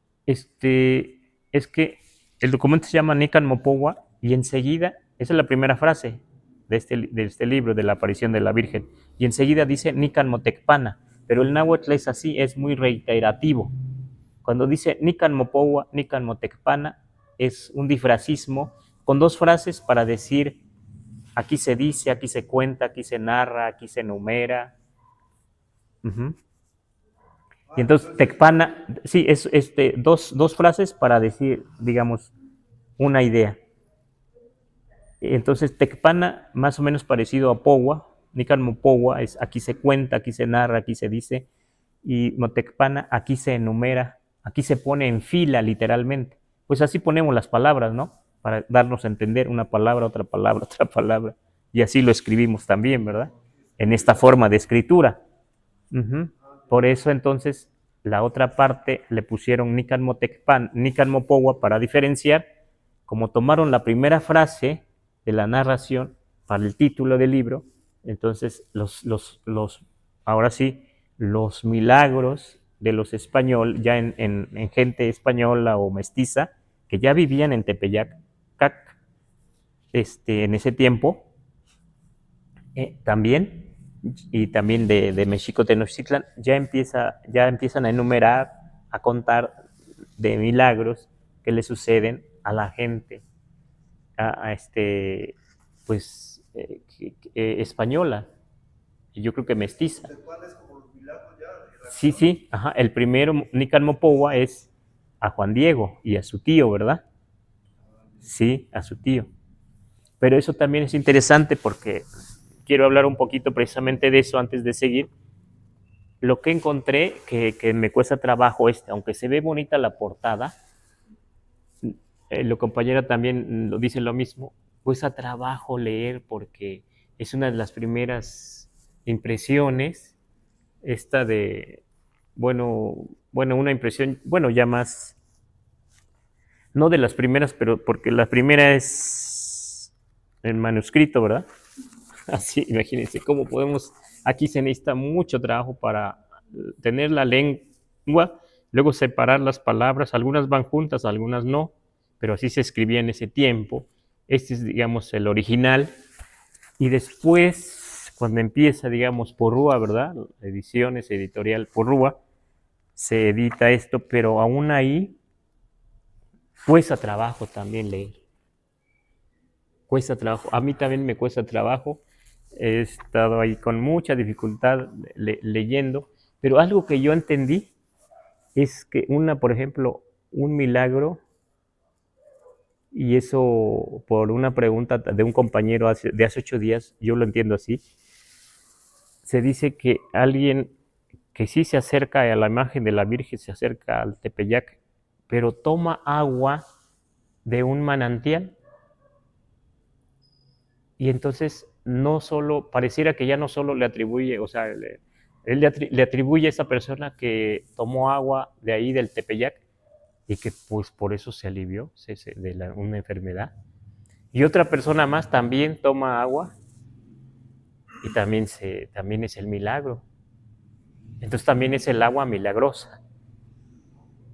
Es que el documento se llama Nican Mopowa y enseguida, esa es la primera frase de este libro de la aparición de la Virgen, y enseguida dice Nican Motecpana, pero el náhuatl es así, es muy reiterativo. Cuando dice Nican Mopowa, Nican Motecpana, es un difracismo con dos frases para decir aquí se dice, aquí se cuenta, aquí se narra, aquí se enumera. Uh-huh. Y entonces Tecpana, sí, es dos frases para decir, digamos, una idea. Entonces Tecpana, más o menos parecido a Powa, Nican Mopowa es aquí se cuenta, aquí se narra, aquí se dice, y Motecpana aquí se enumera, aquí se pone en fila literalmente. Pues así ponemos las palabras, ¿no? Para darnos a entender una palabra, otra palabra, otra palabra. Y así lo escribimos también, ¿verdad? En esta forma de escritura. Uh-huh. Por eso entonces la otra parte le pusieron Nican Motecpan, Nican Mopowa para diferenciar, como tomaron la primera frase de la narración para el título del libro, entonces ahora sí, los milagros de los españoles, ya en gente española o mestiza, que ya vivían en Tepeyac, en ese tiempo, también, y también de México Tenochtitlan, ya empiezan a enumerar, a contar de milagros que le suceden a la gente, pues, española, y yo creo que mestiza. Sí, sí, ajá. El primero, Nican Mopowa, es a Juan Diego y a su tío, ¿verdad? Sí, a su tío. Pero eso también es interesante porque quiero hablar un poquito precisamente de eso antes de seguir. Lo que encontré que me cuesta trabajo aunque se ve bonita la portada, la compañera también lo dice lo mismo, cuesta trabajo leer porque es una de las primeras impresiones, esta de, bueno, una impresión, bueno, ya más, no de las primeras, pero porque la primera es en manuscrito, ¿verdad? Así, imagínense cómo podemos, aquí se necesita mucho trabajo para tener la lengua, luego separar las palabras, algunas van juntas, algunas no, pero así se escribía en ese tiempo. Este es, digamos, el original. Y después, cuando empieza, digamos, Porrúa, ¿verdad? Ediciones, editorial Porrúa, se edita esto, pero aún ahí cuesta trabajo también leer. Cuesta trabajo. A mí también me cuesta trabajo. He estado ahí con mucha dificultad leyendo, pero algo que yo entendí es que por ejemplo, un milagro, y eso por una pregunta de un compañero de hace 8 días, yo lo entiendo así, se dice que alguien que sí se acerca a la imagen de la Virgen, se acerca al Tepeyac, pero toma agua de un manantial, y entonces no solo, pareciera que ya no solo le atribuye, o sea, él le atribuye a esa persona que tomó agua de ahí del Tepeyac y que pues por eso se alivió de una enfermedad. Y otra persona más también toma agua y también es el milagro. Entonces también es el agua milagrosa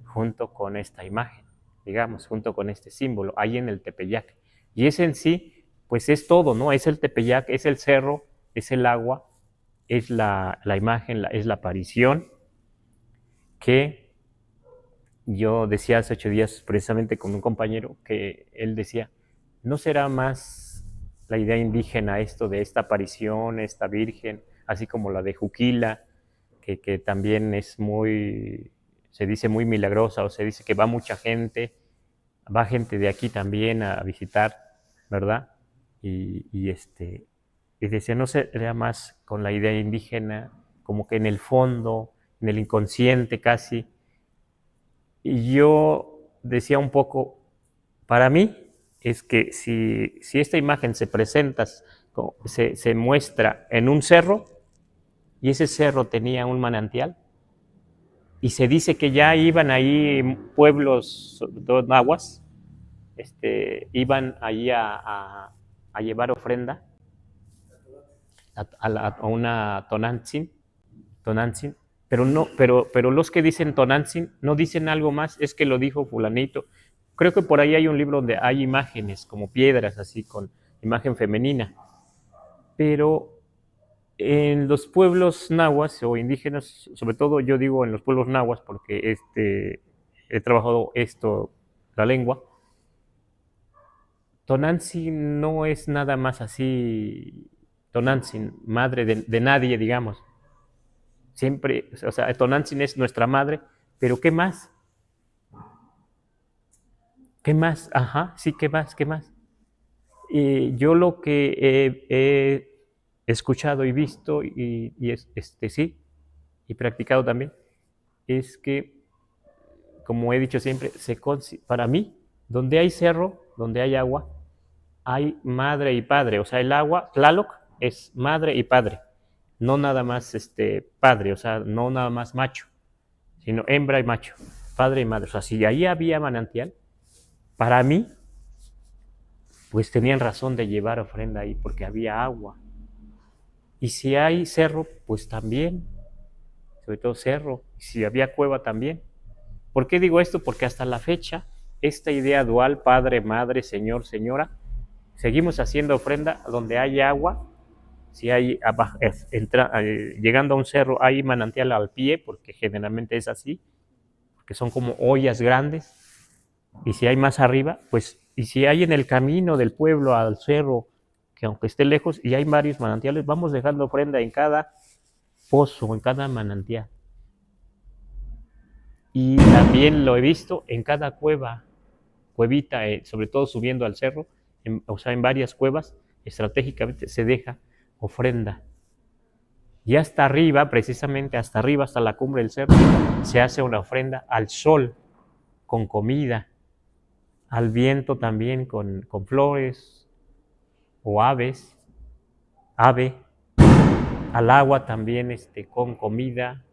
junto con esta imagen. digamos, junto con este símbolo, ahí en el Tepeyac. Y ese en sí, pues es todo, ¿no? Es el Tepeyac, es el cerro, es el agua, es la imagen, es la aparición que yo decía hace 8 días precisamente con un compañero que él decía, ¿no será más la idea indígena esto de esta aparición, esta virgen, así como la de Juquila, que también es muy, se dice muy milagrosa, o se dice que va mucha gente, va gente de aquí también a visitar, ¿verdad? Y decía, no sería más con la idea indígena, como que en el fondo, en el inconsciente casi. Y yo decía un poco, para mí, es que si esta imagen se presenta, se muestra en un cerro, y ese cerro tenía un manantial, y se dice que ya iban ahí pueblos, sobre todo nahuas, iban ahí a llevar ofrenda a una Tonantzin, pero no, pero los que dicen Tonantzin no dicen algo más, es que lo dijo fulanito. Creo que por ahí hay un libro donde hay imágenes, como piedras, así, con imagen femenina, pero en los pueblos nahuas o indígenas, sobre todo yo digo en los pueblos nahuas porque he trabajado la lengua, Tonantzin no es nada más así, Tonantzin, madre de nadie, digamos. Siempre, o sea, Tonantzin es nuestra madre, pero ¿qué más? ¿Qué más? Ajá, sí, ¿qué más? ¿Qué más? Yo lo que he escuchado y visto sí, y practicado también, es que, como he dicho siempre, para mí, donde hay cerro, donde hay agua, hay madre y padre. O sea, el agua, Tlaloc, es madre y padre. No nada más padre, o sea, no nada más macho, sino hembra y macho, padre y madre. O sea, si ahí había manantial, para mí, pues tenían razón de llevar ofrenda ahí, porque había agua. Y si hay cerro, pues también, sobre todo cerro. Si había cueva también. ¿Por qué digo esto? Porque hasta la fecha, esta idea dual, padre, madre, señor, señora, seguimos haciendo ofrenda donde hay agua. Si hay llegando a un cerro hay manantial al pie, porque generalmente es así, que son como ollas grandes. Y si hay más arriba, pues, y si hay en el camino del pueblo al cerro, que aunque esté lejos y hay varios manantiales, vamos dejando ofrenda en cada pozo, en cada manantial. Y también lo he visto en cada cuevita, sobre todo subiendo al cerro, o sea, en varias cuevas, estratégicamente se deja ofrenda. Y hasta arriba, precisamente hasta arriba, hasta la cumbre del cerro, se hace una ofrenda al sol con comida, al viento también con flores o ave, al agua también con comida,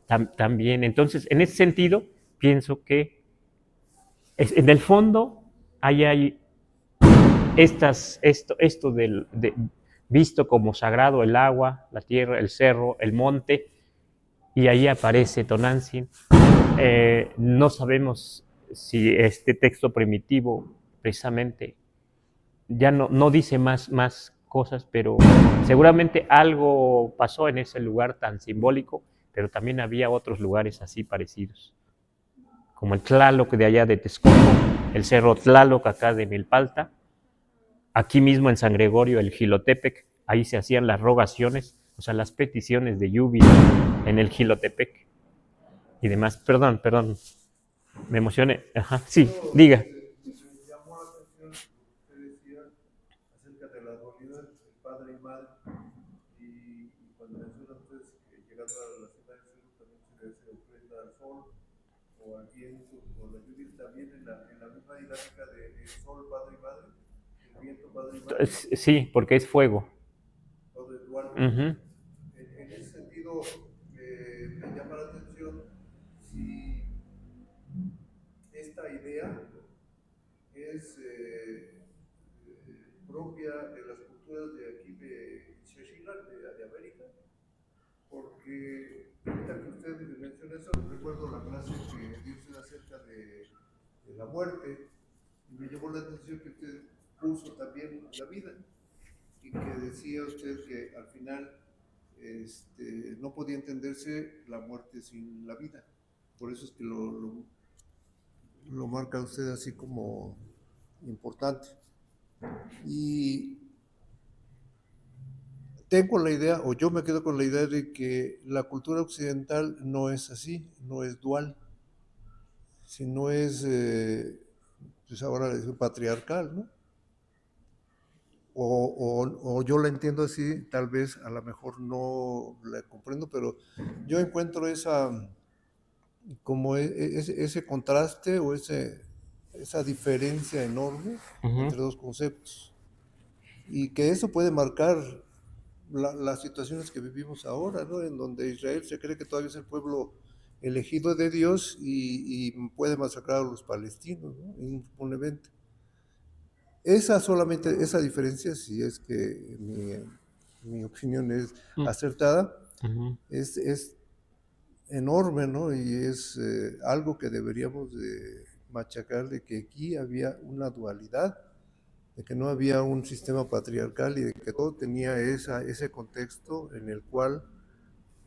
también. Entonces, en ese sentido, pienso que en el fondo hay esto visto como sagrado el agua, la tierra, el cerro, el monte, y ahí aparece Tonantzin. No sabemos si este texto primitivo precisamente ya no dice más cosas, pero seguramente algo pasó en ese lugar tan simbólico, pero también había otros lugares así parecidos, como el Tlaloc de allá de Texcoco, el cerro Tlaloc acá de Milpalta, aquí mismo en San Gregorio el Jilotepec, ahí se hacían las rogaciones, o sea, las peticiones de lluvia en el Jilotepec y demás. Perdón, me emocioné. Ajá, sí, diga. Me llamó la atención lo que usted decía acerca de la dualidad entre padre y madre. Y cuando menciona ustedes que llegando a la ciudad del sur también se le ofrenda al sol o al viento o la lluvia, también en la misma dinámica de sol, padre y madre, el viento, padre y madre. Sí, porque es fuego. Todo es dual. Uh-huh. En ese sentido, me llama la atención si esta idea es propia de las culturas de aquí de Xaxila, de América, porque ahorita que usted menciona eso, recuerdo la clase que dio usted acerca de de la muerte. Y me llamó la atención que usted puso también la vida y que decía usted que al final no podía entenderse la muerte sin la vida. Por eso es que lo marca usted así como importante. Y tengo la idea, o yo me quedo con la idea de que la cultura occidental no es así, no es dual, sino es, pues ahora es patriarcal, ¿no? O yo la entiendo así, tal vez a lo mejor no la comprendo, pero yo encuentro como ese contraste o esa diferencia enorme entre dos conceptos. Y que eso puede marcar las situaciones que vivimos ahora, ¿no? En donde Israel se cree que todavía es el pueblo elegido de Dios y puede masacrar a los palestinos, ¿no? Impunemente. Esa diferencia, si es que mi opinión es acertada, es enorme, ¿no? Y es algo que deberíamos de machacar, de que aquí había una dualidad, de que no había un sistema patriarcal y de que todo tenía ese contexto en el cual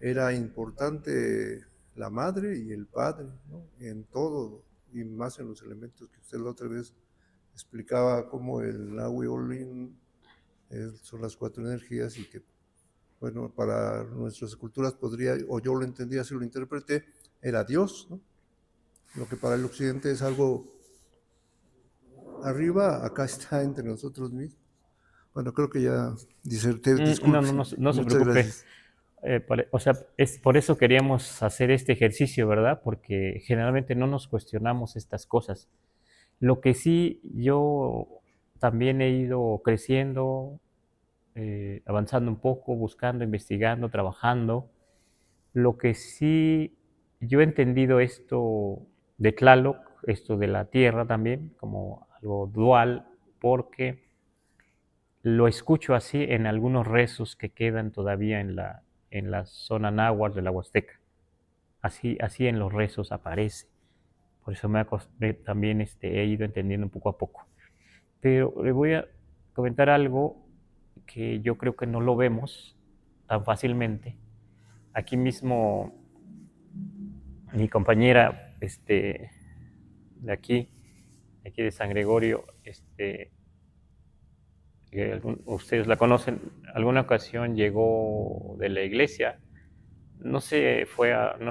era importante la madre y el padre, ¿no? En todo, y más en los elementos que usted la otra vez explicaba, como el Nahui Olin son las 4 energías y que, bueno, para nuestras culturas podría, o yo lo entendía, así lo interpreté, era Dios, ¿no? Lo que para el occidente es algo arriba, acá está entre nosotros mismos. Bueno, creo que ya diserté, disculpe. No se preocupe. O sea, es por eso queríamos hacer este ejercicio, ¿verdad? Porque generalmente no nos cuestionamos estas cosas. Lo que sí yo también he ido creciendo, avanzando un poco, buscando, investigando, trabajando. Lo que sí yo he entendido esto de Tlaloc, esto de la tierra también, como algo dual, porque lo escucho así en algunos rezos que quedan todavía en la zona náhuatl de la Huasteca. Así en los rezos aparece. Por eso también he ido entendiendo poco a poco. Pero le voy a comentar algo que yo creo que no lo vemos tan fácilmente. Aquí mismo mi compañera de aquí de San Gregorio, que ustedes la conocen, alguna ocasión llegó de la iglesia, no sé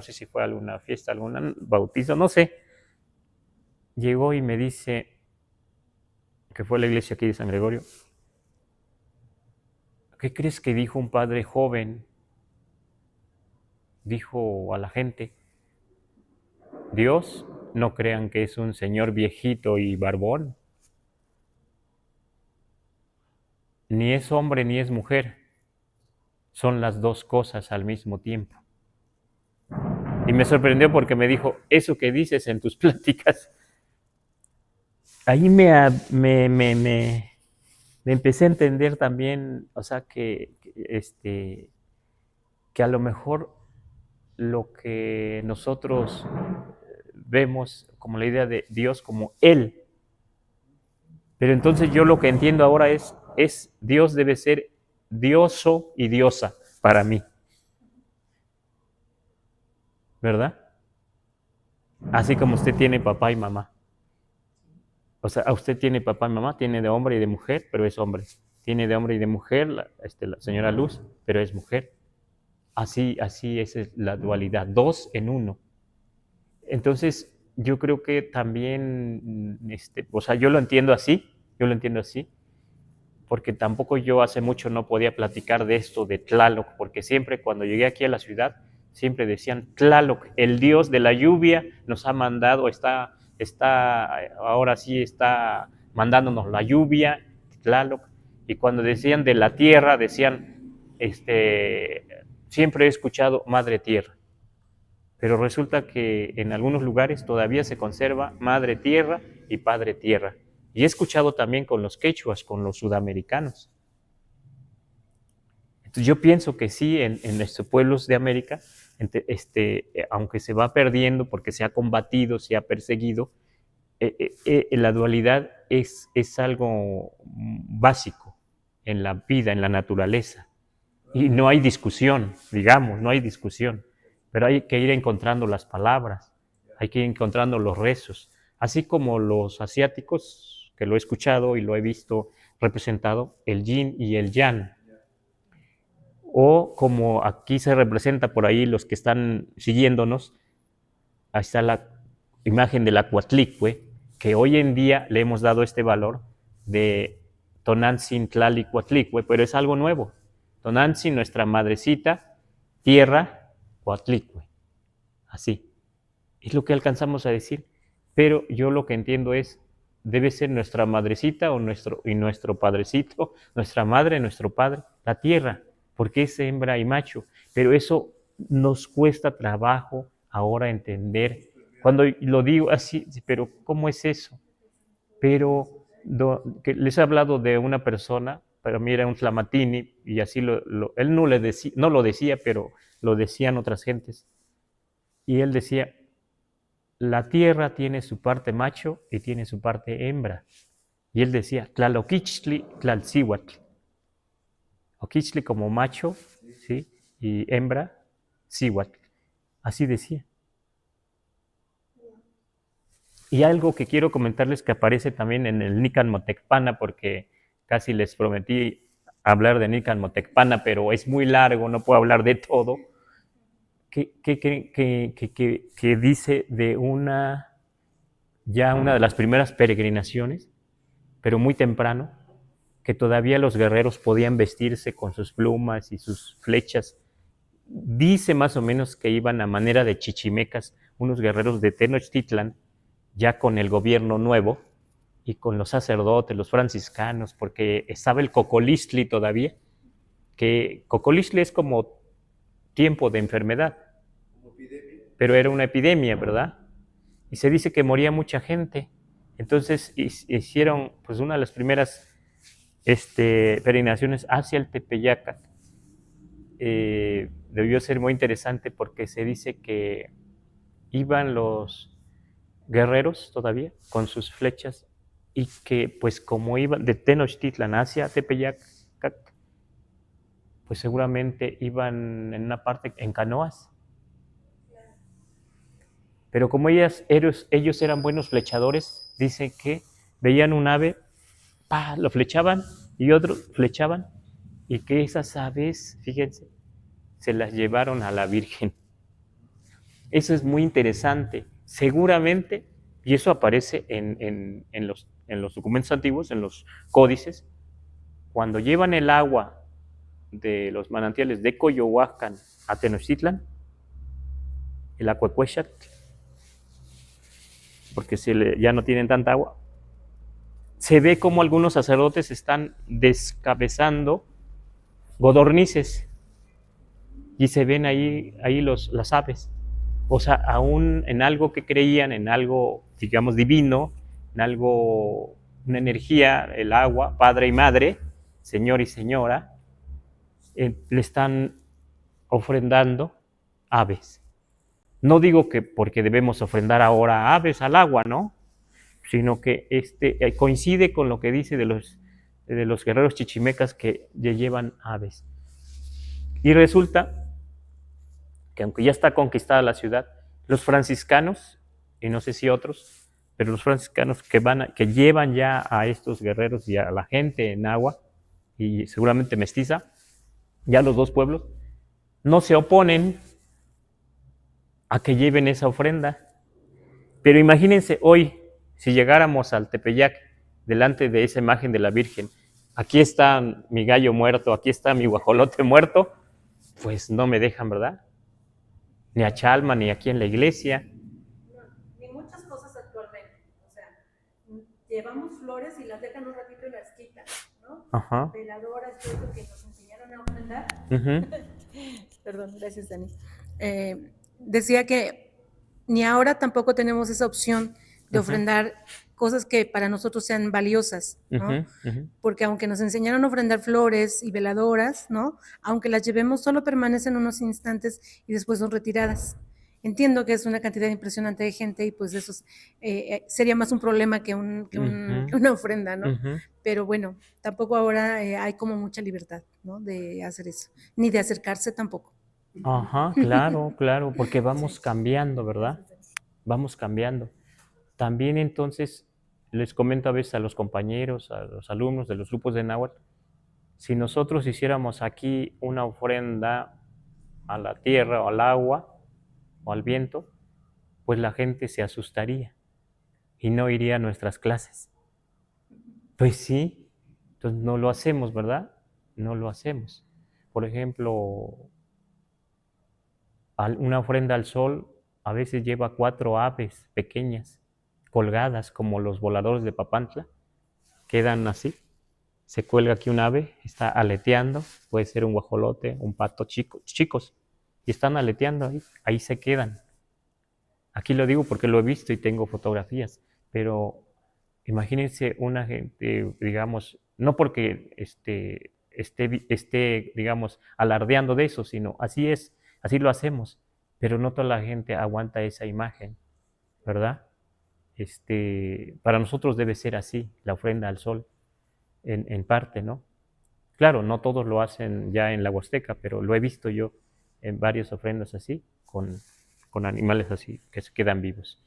si fue a alguna fiesta, algún bautizo, no sé, llegó y me dice que fue a la iglesia aquí de San Gregorio. ¿Qué crees que dijo un padre joven? Dijo a la gente: Dios, no crean que es un señor viejito y barbón. Ni es hombre ni es mujer. Son las dos cosas al mismo tiempo. Y me sorprendió porque me dijo: eso que dices en tus pláticas. Ahí me empecé a entender también, o sea, que a lo mejor lo que nosotros vemos como la idea de Dios como Él. Pero entonces yo lo que entiendo ahora es Dios debe ser dioso y diosa para mí. ¿Verdad? Así como usted tiene papá y mamá. O sea, usted tiene papá y mamá, tiene de hombre y de mujer, pero es hombre. Tiene de hombre y de mujer la señora Luz, pero es mujer. Así es la dualidad, dos en uno. Entonces, yo creo que también, o sea, yo lo entiendo así, porque tampoco yo hace mucho no podía platicar de esto de Tlaloc, porque siempre cuando llegué aquí a la ciudad, siempre decían: Tlaloc, el dios de la lluvia, nos ha mandado, ahora sí está mandándonos la lluvia, Tlaloc. Y cuando decían de la tierra, decían, siempre he escuchado Madre Tierra. Pero resulta que en algunos lugares todavía se conserva Madre Tierra y Padre Tierra. Y he escuchado también con los quechuas, con los sudamericanos. Entonces yo pienso que sí, en nuestros pueblos de América, aunque se va perdiendo porque se ha combatido, se ha perseguido, la dualidad es algo básico en la vida, en la naturaleza. Y no hay discusión, digamos, no hay discusión. Pero hay que ir encontrando las palabras, hay que ir encontrando los rezos. Así como los asiáticos, que lo he escuchado y lo he visto representado, el yin y el yang. O como aquí se representa por ahí los que están siguiéndonos, ahí está la imagen de la Coatlicue, que hoy en día le hemos dado este valor de Tonantzin Tlali Coatlicue, pero es algo nuevo. Tonantzin, nuestra madrecita, tierra, Coatlicue. Así. Es lo que alcanzamos a decir. Pero yo lo que entiendo es, debe ser nuestra madrecita o nuestro padrecito, nuestra madre, nuestro padre, la tierra, porque es hembra y macho. Pero eso nos cuesta trabajo ahora entender. Cuando lo digo así, pero ¿cómo es eso? Pero que les he hablado de una persona, para mí era un Tlamatini, y así él no lo decía, pero lo decían otras gentes. Y él decía, la tierra tiene su parte macho y tiene su parte hembra. Y él decía, Tlaloquichtli, Tlalcihuatl. Oquichtli como macho, ¿sí? Y hembra, Cihuatl. Así decía. Y algo que quiero comentarles que aparece también en el Nican Motecpana, porque casi les prometí hablar de Nican Motecpana, pero es muy largo, no puedo hablar de todo, que dice de una de las primeras peregrinaciones, pero muy temprano, que todavía los guerreros podían vestirse con sus plumas y sus flechas. Dice más o menos que iban a manera de chichimecas, unos guerreros de Tenochtitlan, ya con el gobierno nuevo y con los sacerdotes, los franciscanos, porque estaba el Cocolistli todavía, que Cocolistli es como tiempo de enfermedad, pero era una epidemia, ¿verdad? Y se dice que moría mucha gente. Entonces hicieron pues una de las primeras peregrinaciones hacia el Tepeyac. Debió ser muy interesante porque se dice que iban los guerreros todavía con sus flechas y que pues como iban de Tenochtitlan hacia Tepeyac, pues seguramente iban en una parte en canoas. Pero como ellos eran buenos flechadores, dicen que veían un ave, lo flechaban y otros flechaban y que esas aves, fíjense, se las llevaron a la Virgen. Eso es muy interesante. Seguramente, y eso aparece en los documentos antiguos, en los códices, cuando llevan el agua de los manantiales de Coyohuacán a Tenochtitlan, el Acuecuéchatl, porque ya no tienen tanta agua, se ve como algunos sacerdotes están descabezando codornices y se ven ahí las aves. O sea, aún en algo que creían, en algo, digamos, divino, en algo, una energía, el agua, padre y madre, señor y señora, le están ofrendando aves. No digo que porque debemos ofrendar ahora aves al agua, ¿no? Sino que coincide con lo que dice de los guerreros chichimecas que ya llevan aves. Y resulta que aunque ya está conquistada la ciudad, los franciscanos, y no sé si otros, pero los franciscanos que llevan ya a estos guerreros y a la gente en agua, y seguramente mestiza, ya los dos pueblos, no se oponen a que lleven esa ofrenda. Pero imagínense hoy, si llegáramos al Tepeyac, delante de esa imagen de la Virgen, aquí está mi gallo muerto, aquí está mi guajolote muerto, pues no me dejan, ¿verdad? Ni a Chalma, ni aquí en la iglesia. No, ni muchas cosas actualmente. O sea, llevamos flores y las dejan un ratito y las quitan, ¿no? Ajá. Veladoras, todo eso que nos enseñaron a ofrendar. Perdón, gracias, Dani. Decía que ni ahora tampoco tenemos esa opción de ofrendar cosas que para nosotros sean valiosas, ¿no? Porque aunque nos enseñaron a ofrendar flores y veladoras, ¿no? Aunque las llevemos, solo permanecen unos instantes y después son retiradas. entiendo que es una cantidad impresionante de gente y pues eso sería más un problema que una ofrenda, ¿no? Pero bueno, tampoco ahora hay como mucha libertad, ¿no? De hacer eso, ni de acercarse tampoco. Ajá, claro, claro, porque vamos cambiando, ¿verdad? Vamos cambiando. También entonces les comento a veces a los compañeros, a los alumnos de los grupos de náhuatl, si nosotros hiciéramos aquí una ofrenda a la tierra o al agua o al viento, pues la gente se asustaría y no iría a nuestras clases. Pues sí, entonces no lo hacemos, ¿verdad? No lo hacemos. Por ejemplo, una ofrenda al sol a veces lleva 4 aves pequeñas colgadas como los voladores de Papantla, quedan así. Se cuelga aquí un ave, está aleteando, puede ser un guajolote, un pato chicos, y están aleteando ahí se quedan. Aquí lo digo porque lo he visto y tengo fotografías, pero imagínense una gente, digamos, no porque esté, digamos, alardeando de eso, sino así es, así lo hacemos, pero no toda la gente aguanta esa imagen, ¿verdad? Para nosotros debe ser así, la ofrenda al sol, en parte, ¿no? Claro, no todos lo hacen ya en la Huasteca, pero lo he visto yo en varias ofrendas así, con animales así, que se quedan vivos.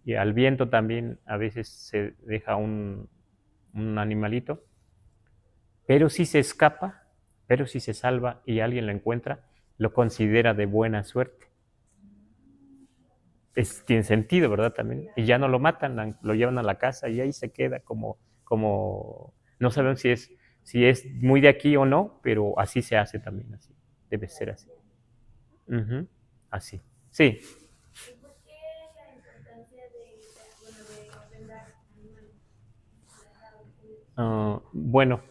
Y al viento también a veces se deja un animalito, pero si se escapa, pero si se salva y alguien lo encuentra, lo considera de buena suerte. Tiene sentido, ¿verdad? También. Y ya no lo matan, lo llevan a la casa y ahí se queda como no sabemos si es muy de aquí o no, pero así se hace también, así. Debe ser así. Así. Sí. ¿Y por qué la importancia de ofrendar animales? Bueno,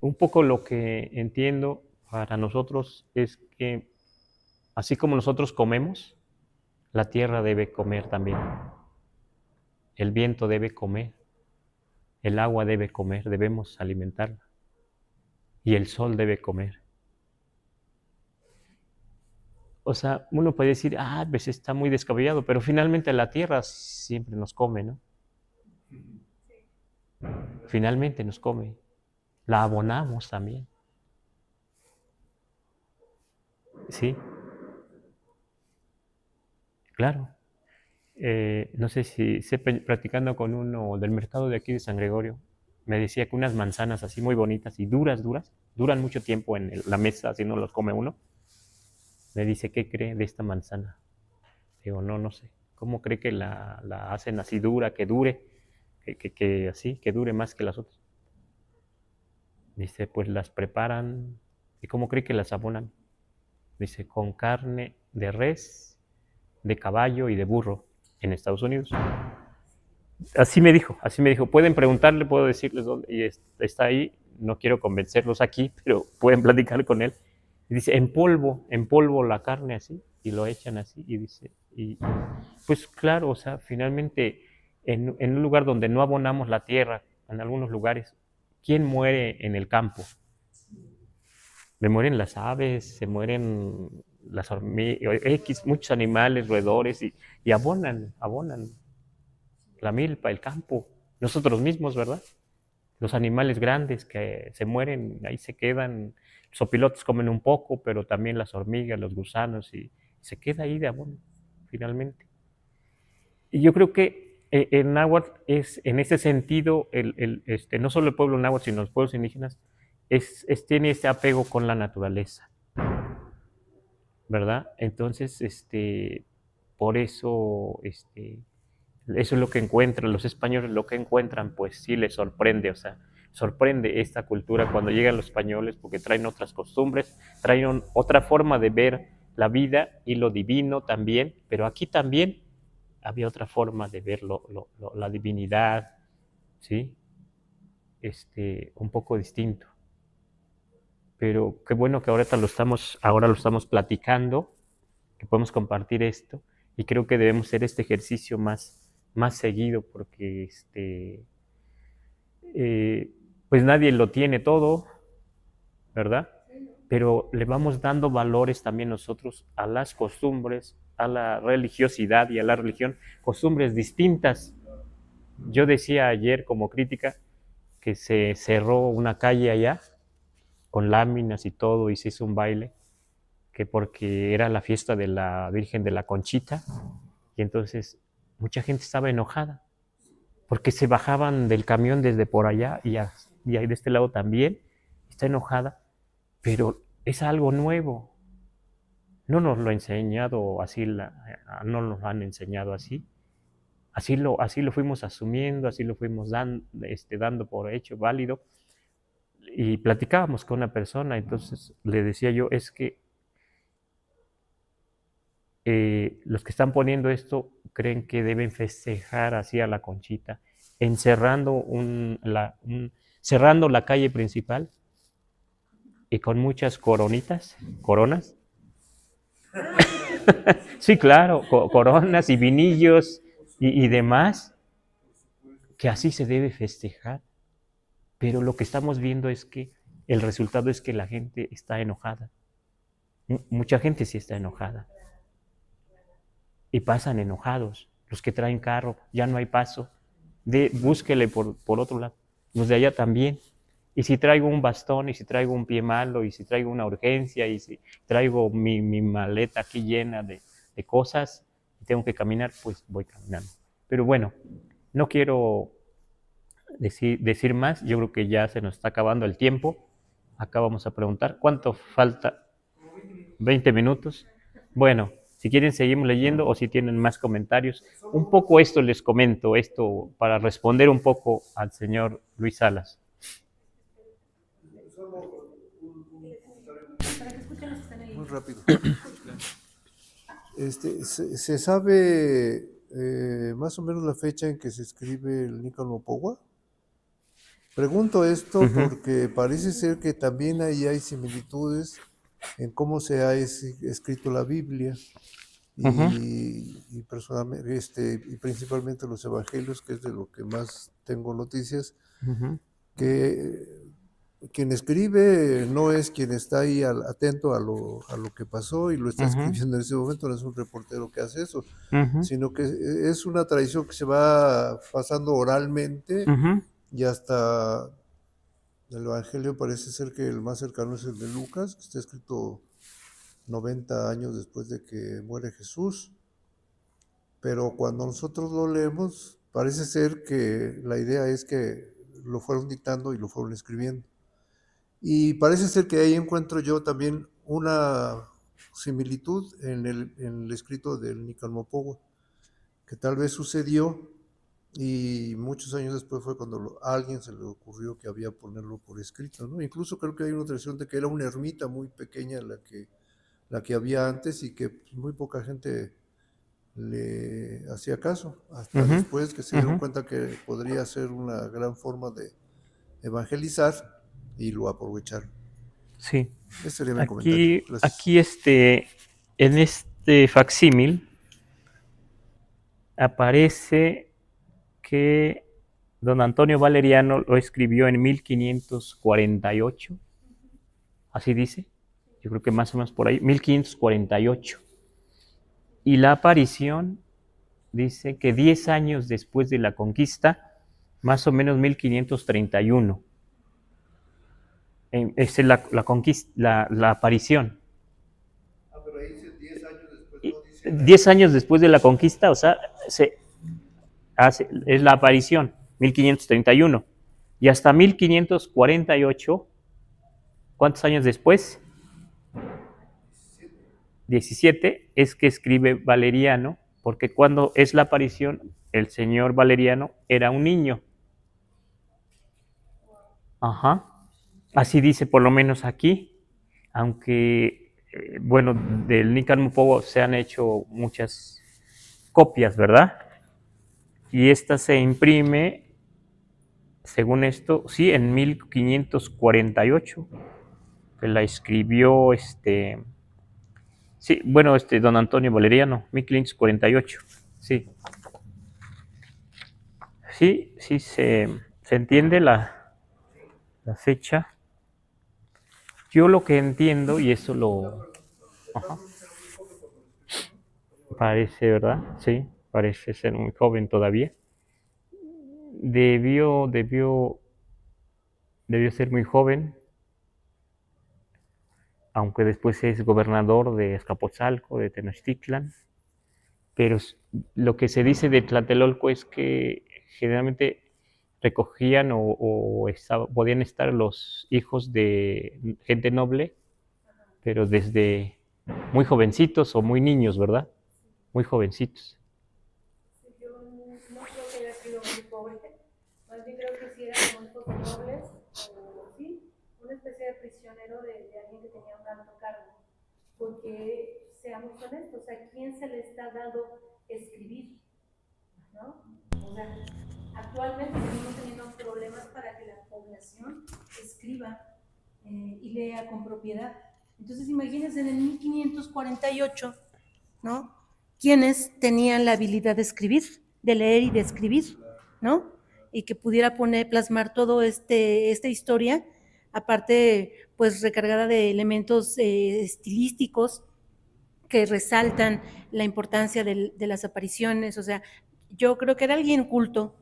un poco lo que entiendo para nosotros es que así como nosotros comemos, la tierra debe comer también. El viento debe comer. El agua debe comer, debemos alimentarla. Y el sol debe comer. O sea, uno puede decir, pues está muy descabellado, pero finalmente la tierra siempre nos come, ¿no? Finalmente nos come. La abonamos también. ¿Sí? Claro. No sé si practicando con uno del mercado de aquí de San Gregorio, me decía que unas manzanas así muy bonitas y duras, duran mucho tiempo en la mesa, si no los come uno. Me dice, ¿qué cree de esta manzana? Digo, no sé. ¿Cómo cree que la hacen así dura, que dure, que dure más que las otras? Dice, pues las preparan. ¿Y cómo cree que las abonan? Dice, con carne de res, de caballo y de burro en Estados Unidos. Así me dijo. Pueden preguntarle, puedo decirles dónde, y está ahí. No quiero convencerlos aquí, pero pueden platicar con él. Y dice, en polvo la carne así, y lo echan así, y dice, pues claro, o sea, finalmente, en un lugar donde no abonamos la tierra, en algunos lugares, ¿quién muere en el campo? Me mueren las aves, se mueren las hormigas, muchos animales, roedores, y abonan la milpa, el campo, nosotros mismos, ¿verdad? Los animales grandes que se mueren, ahí se quedan, los opilotes comen un poco, pero también las hormigas, los gusanos, y se queda ahí de abono, finalmente. Y yo creo que el náhuatl es, en ese sentido, no solo el pueblo náhuatl, sino los pueblos indígenas, tiene ese apego con la naturaleza, ¿verdad? Entonces, por eso, eso es lo que encuentran los españoles, lo que encuentran, pues sí les sorprende, o sea, sorprende esta cultura cuando llegan los españoles porque traen otras costumbres, traen otra forma de ver la vida y lo divino también, pero aquí también había otra forma de ver la divinidad, ¿sí? Un poco distinto. Pero qué bueno que ahora lo estamos platicando, que podemos compartir esto, y creo que debemos hacer este ejercicio más seguido, porque pues nadie lo tiene todo, ¿verdad? pero le vamos dando valores también nosotros a las costumbres, a la religiosidad y a la religión, costumbres distintas. Yo decía ayer como crítica que se cerró una calle allá con láminas y todo y se hizo un baile, que porque era la fiesta de la Virgen de la Conchita, y entonces mucha gente estaba enojada, porque se bajaban del camión desde por allá y ahí de este lado también, está enojada, pero es algo nuevo, no nos lo ha enseñado así, no nos lo han enseñado así, así lo fuimos asumiendo, así lo fuimos dando por hecho, válido, y platicábamos con una persona, entonces le decía yo, es que los que están poniendo esto creen que deben festejar así a la Conchita, encerrando cerrando la calle principal y con muchas coronas. Sí, claro, coronas y vinillos y demás, que así se debe festejar. Pero lo que estamos viendo es que el resultado es que la gente está enojada. Mucha gente sí está enojada. Y pasan enojados. Los que traen carro, ya no hay paso. Búsquele por otro lado. Los de allá también. Y si traigo un bastón, y si traigo un pie malo, y si traigo una urgencia, y si traigo mi maleta aquí llena de cosas, y tengo que caminar, pues voy caminando. Pero bueno, no quiero decir más. Yo creo que ya se nos está acabando el tiempo. Acá vamos a preguntar. ¿Cuánto falta? 20 minutos. Bueno, si quieren seguimos leyendo o si tienen más comentarios. Un poco esto les comento, esto para responder un poco al señor Luis Salas. Muy rápido. ¿Se sabe más o menos la fecha en que se escribe el Nican Mopogua? Pregunto esto porque parece ser que también ahí hay similitudes en cómo se ha escrito la Biblia y personalmente, y principalmente los evangelios, que es de lo que más tengo noticias, que quien escribe no es quien está ahí atento a lo que pasó y lo está escribiendo en ese momento, no es un reportero que hace eso, sino que es una tradición que se va pasando oralmente y hasta el Evangelio parece ser que el más cercano es el de Lucas, que está escrito 90 años después de que muere Jesús, pero cuando nosotros lo leemos parece ser que la idea es que lo fueron dictando y lo fueron escribiendo. Y parece ser que ahí encuentro yo también una similitud en el escrito del Nican Mopogua, que tal vez sucedió y muchos años después fue cuando a alguien se le ocurrió que había ponerlo por escrito, ¿no? Incluso creo que hay una tradición de que era una ermita muy pequeña la que había antes y que muy poca gente le hacía caso, hasta después que se dieron cuenta que podría ser una gran forma de evangelizar y lo aprovecharon. Sí. Ese sería mi comentario. Aquí en este facsímil aparece que don Antonio Valeriano lo escribió en 1548, así dice, yo creo que más o menos por ahí, 1548. Y la aparición dice que 10 años después de la conquista, más o menos 1531. Esa es la aparición. Pero ahí dice 10 años después, no dice 10 años después de la conquista, o sea, es la aparición, 1531. Y hasta 1548, ¿cuántos años después? 17, es que escribe Valeriano, porque cuando es la aparición, el señor Valeriano era un niño. Ajá. Así dice por lo menos aquí, aunque, bueno, del Nican Mopogua se han hecho muchas copias, ¿verdad? Y esta se imprime, según esto, sí, en 1548, que la escribió sí, bueno, don Antonio Valeriano, 1548, sí. Sí, se entiende la fecha. Yo lo que entiendo, y eso lo... Ajá. Parece, ¿verdad? Sí, parece ser muy joven todavía. Debió ser muy joven, aunque después es gobernador de Azcapotzalco, de Tenochtitlan. Pero lo que se dice de Tlatelolco es que generalmente recogían podían estar los hijos de gente noble, pero desde muy jovencitos o muy niños, ¿verdad? Muy jovencitos. Yo no creo que haya sido muy pobre, más bien creo que sí eran como hijos nobles, o sí, una especie de prisionero de alguien que tenía un alto cargo. Porque, seamos honestos, ¿a quién se le está dando escribir? ¿No? O sea, actualmente seguimos teniendo problemas para que la población escriba y lea con propiedad. Entonces, imagínense en el 1548, ¿no? ¿Quiénes tenían la habilidad de escribir, de leer y de escribir, ¿no? Y que pudiera plasmar todo esta historia, aparte, pues recargada de elementos estilísticos que resaltan la importancia de las apariciones, o sea, yo creo que era alguien culto,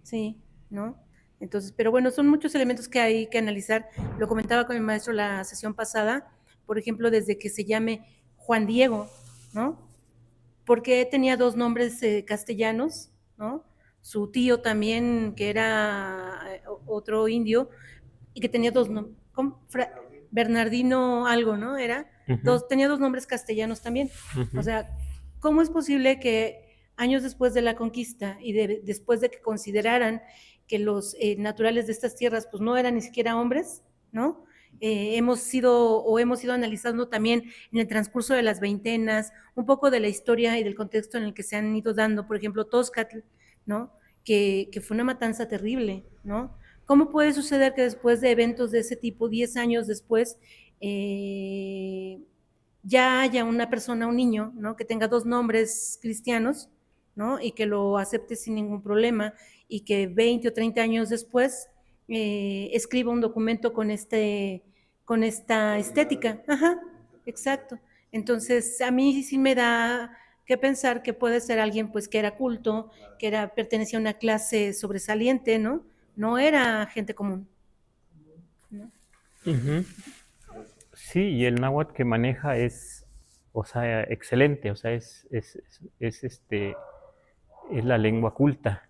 sí, ¿no? Entonces, pero bueno, son muchos elementos que hay que analizar. Lo comentaba con mi maestro la sesión pasada, por ejemplo, desde que se llame Juan Diego, ¿no? Porque tenía dos nombres castellanos, ¿no? Su tío también, que era otro indio, y que tenía dos nombres, Bernardino algo, ¿no? Era, tenía dos nombres castellanos también. O sea, ¿cómo es posible que años después de la conquista y después de que consideraran que los naturales de estas tierras pues no eran ni siquiera hombres, ¿no? Hemos ido analizando también en el transcurso de las veintenas un poco de la historia y del contexto en el que se han ido dando, por ejemplo, Tozcatl, ¿no? Que fue una matanza terrible, ¿no? ¿Cómo puede suceder que después de eventos de ese tipo, 10 años después, ya haya una persona, un niño, ¿no? Que tenga dos nombres cristianos, ¿no? Y que lo acepte sin ningún problema y que 20 o 30 años después escriba un documento con esta estética. Ajá, exacto. Entonces, a mí sí me da que pensar que puede ser alguien pues que era culto, que pertenecía a una clase sobresaliente, ¿no? No era gente común, ¿no? Sí, y el náhuatl que maneja es, o sea, excelente, o sea, es la lengua culta,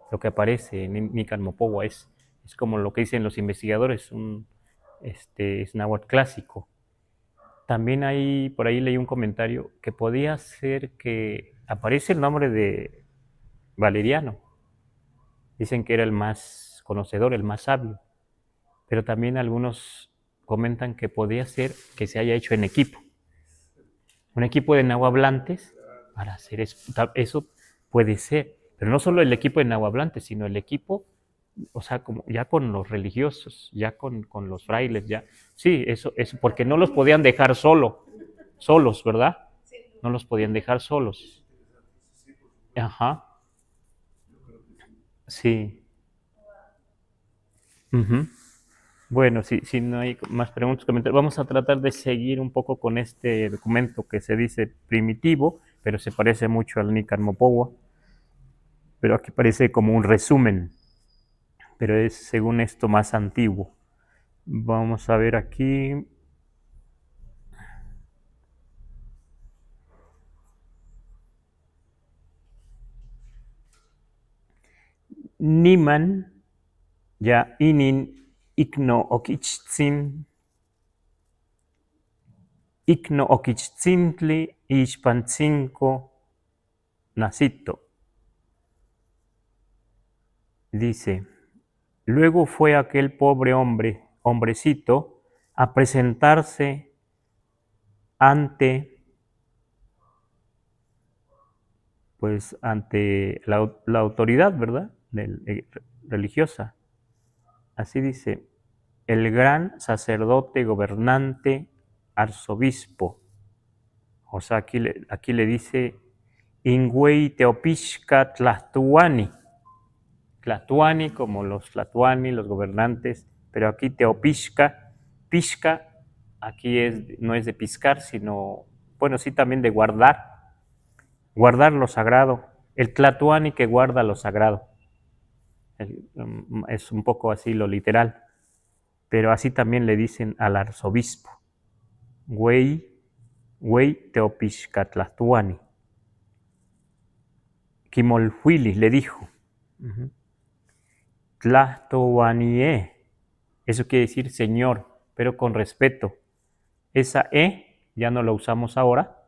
lo que aparece en Nican Mopowa es como lo que dicen los investigadores, es náhuatl clásico. También por ahí leí un comentario que podía ser que aparece el nombre de Valeriano. Dicen que era el más conocedor, el más sabio, pero también algunos comentan que podía ser que se haya hecho en equipo. Un equipo de nahuablantes para hacer eso. Eso puede ser, pero no solo el equipo de nahuablantes, sino el equipo, o sea, como ya con los religiosos, ya con los frailes, ya. Sí, eso, porque no los podían dejar solos, ¿verdad? No los podían dejar solos. Ajá. Sí. Bueno, si no hay más preguntas, comentarios, vamos a tratar de seguir un poco con este documento que se dice primitivo, pero se parece mucho al Nican Mopowa, pero aquí parece como un resumen, pero es según esto más antiguo. Vamos a ver aquí. Niman, ya inin ikno okichtzintli ixpantzinco nacito. Dice, luego fue aquel pobre hombrecito, a presentarse ante la autoridad, ¿verdad? Religiosa. Así dice, el gran sacerdote, gobernante, arzobispo. O sea, aquí le dice, Ingüey Teopixca Tlatuani. Tlatuani como los Tlatuani, los gobernantes, pero aquí Teopixca Pishka, aquí no es de piscar, sino, bueno, sí también de guardar lo sagrado. El Tlatoani que guarda lo sagrado. Es un poco así lo literal, pero así también le dicen al arzobispo, güey Teopixcatlatuani. Quimolhuili le dijo, Tlatoanie, eso quiere decir Señor, pero con respeto. Esa ya no la usamos ahora,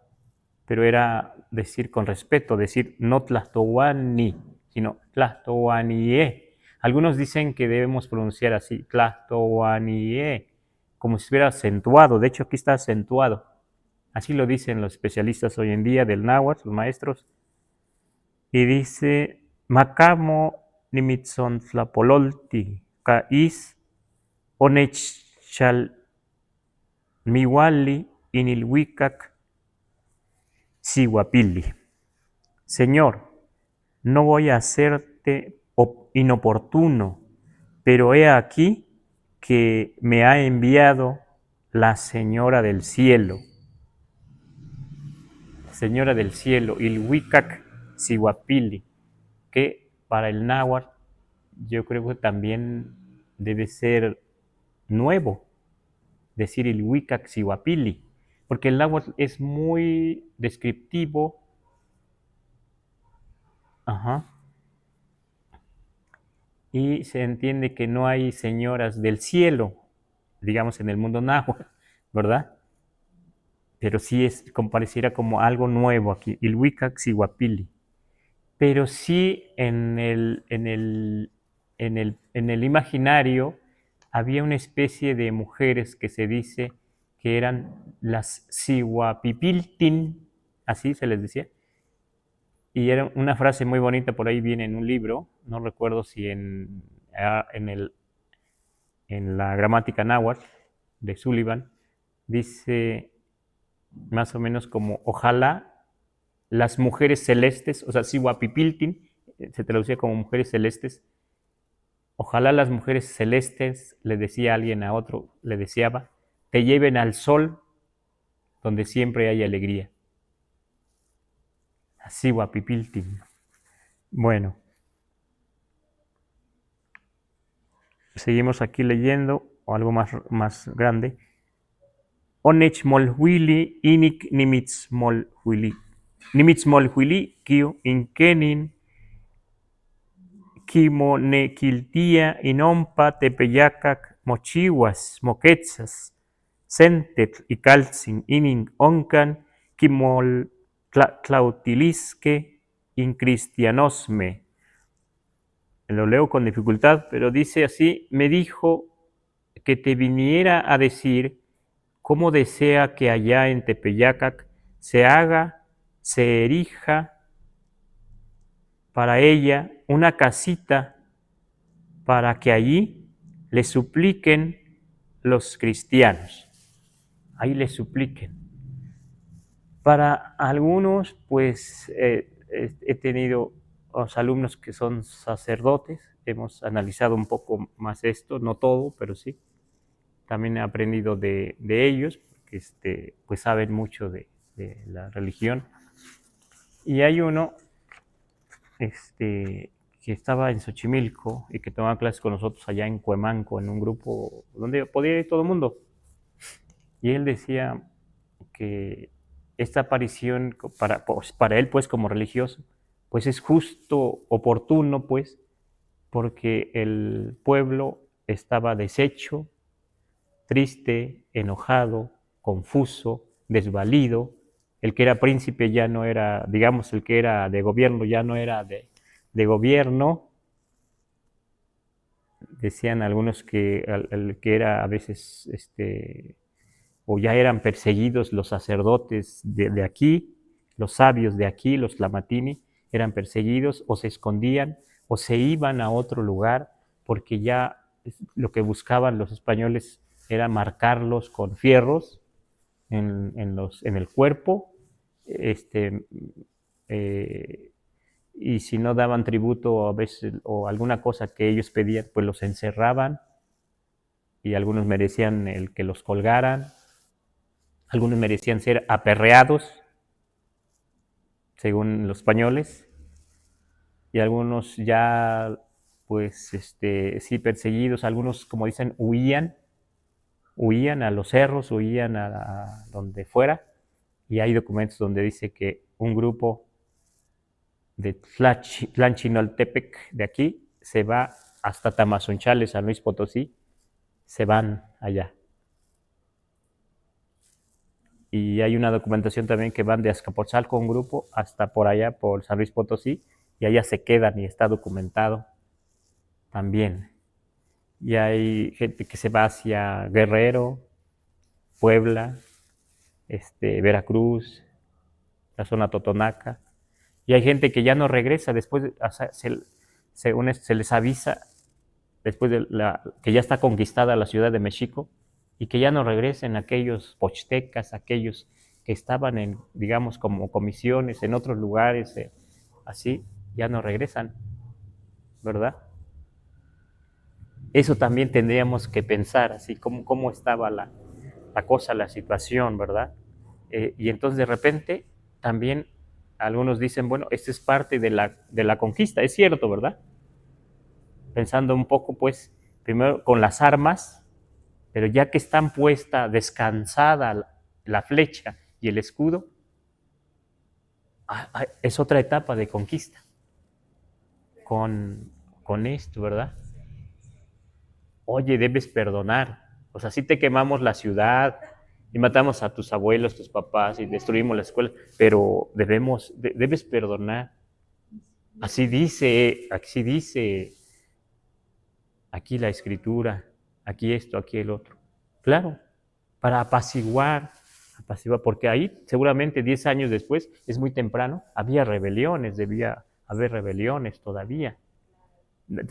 pero era decir con respeto, decir no Tlatoani, sino Tlatoanie. Algunos dicen que debemos pronunciar así, Tlatoanie, como si estuviera acentuado. De hecho, aquí está acentuado. Así lo dicen los especialistas hoy en día del náhuatl, los maestros. Y dice, Macamo nimitzon tlapololti, kais onechchal miwali inilhuicac sihuapili. Señor, no voy a hacerte inoportuno, pero he aquí que me ha enviado la Señora del Cielo. Señora del Cielo, Ilhuicac Sihuapili, que para el náhuatl yo creo que también debe ser nuevo decir Ilhuicac Sihuapili, porque el náhuatl es muy descriptivo. Y se entiende que no hay señoras del cielo, digamos en el mundo náhuatl, ¿verdad? Pero sí pareciera como algo nuevo aquí, Ilhuicac Sihuapili. Pero sí en el imaginario había una especie de mujeres que se dice que eran las Sihuapipiltin, así se les decía. Y era una frase muy bonita, por ahí viene en un libro, no recuerdo si en la gramática náhuatl de Sullivan, dice más o menos como, ojalá las mujeres celestes, o sea, Sihuapipiltin, se traducía como mujeres celestes, ojalá las mujeres celestes, le decía alguien a otro, le deseaba, te lleven al sol donde siempre hay alegría. Sihuapipiltin. Bueno, seguimos aquí leyendo, o algo más grande. Onech molhuili inik nimitzmolhuili. Nimitzmolhuili kio inkenin kimonekiltia inompa tepeyacac mochihuas moquetzas sentetl y calzin inin oncan kimoltlautilisque in cristianosme. Lo leo con dificultad, pero dice así, me dijo que te viniera a decir cómo desea que allá en Tepeyacac se erija para ella una casita para que allí le supliquen los cristianos. Ahí le supliquen. Para algunos, pues he tenido los alumnos que son sacerdotes, hemos analizado un poco más esto, no todo, pero sí. También he aprendido de ellos, porque pues saben mucho de la religión. Y hay uno que estaba en Xochimilco y que tomaba clases con nosotros allá en Cuemanco, en un grupo donde podía ir todo el mundo. Y él decía que esta aparición para él, pues como religioso, pues es justo, oportuno, pues, porque el pueblo estaba deshecho, triste, enojado, confuso, desvalido. El que era príncipe ya no era, digamos, el que era de gobierno ya no era de gobierno. Decían algunos que el que era a veces, o ya eran perseguidos los sacerdotes de aquí, los sabios de aquí, los tlamatini, eran perseguidos o se escondían o se iban a otro lugar porque ya lo que buscaban los españoles era marcarlos con fierros en el cuerpo, y si no daban tributo a veces o alguna cosa que ellos pedían, pues los encerraban y algunos merecían el que los colgaran, algunos merecían ser aperreados, según los españoles, y algunos ya, pues, sí, perseguidos, algunos, como dicen, huían a los cerros, huían a donde fuera, y hay documentos donde dice que un grupo de Tlanchinoltepec de aquí se va hasta Tamazunchale, San Luis Potosí, se van allá. Y hay una documentación también que van de Azcapotzalco un grupo hasta por allá, por San Luis Potosí, y allá se quedan y está documentado también. Y hay gente que se va hacia Guerrero, Puebla, Veracruz, la zona Totonaca, y hay gente que ya no regresa después, o sea, se les avisa después de que ya está conquistada la ciudad de México, y que ya no regresen aquellos pochtecas, aquellos que estaban en, digamos, como comisiones en otros lugares, así, ya no regresan, ¿verdad? Eso también tendríamos que pensar, así, cómo estaba la cosa, la situación, ¿verdad? Y entonces de repente también algunos dicen, bueno, esto es parte de la conquista, es cierto, ¿verdad? Pensando un poco, pues, primero con las armas, pero ya que están puesta, descansada la flecha y el escudo, es otra etapa de conquista con esto, ¿verdad? Oye, debes perdonar. O sea, sí te quemamos la ciudad y matamos a tus abuelos, tus papás y destruimos la escuela, pero debes perdonar. Así dice aquí la escritura, aquí esto, aquí el otro. Claro, para apaciguar, porque ahí seguramente 10 años después, es muy temprano, había rebeliones, debía haber rebeliones todavía.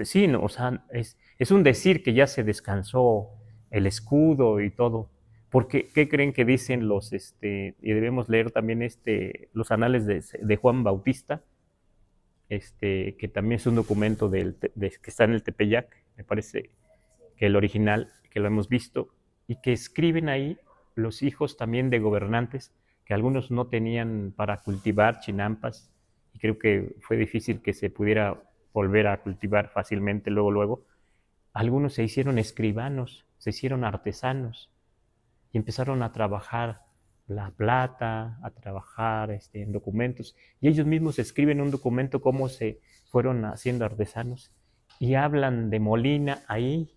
Sí, no, o sea, es un decir que ya se descansó el escudo y todo. Porque, ¿qué creen que dicen y debemos leer también los anales de Juan Bautista, que también es un documento que está en el Tepeyac, me parece que el original, que lo hemos visto, y que escriben ahí los hijos también de gobernantes, que algunos no tenían para cultivar chinampas, y creo que fue difícil que se pudiera volver a cultivar fácilmente luego. Algunos se hicieron escribanos, se hicieron artesanos, y empezaron a trabajar la plata, a trabajar en documentos, y ellos mismos escriben un documento cómo se fueron haciendo artesanos, y hablan de Molina ahí,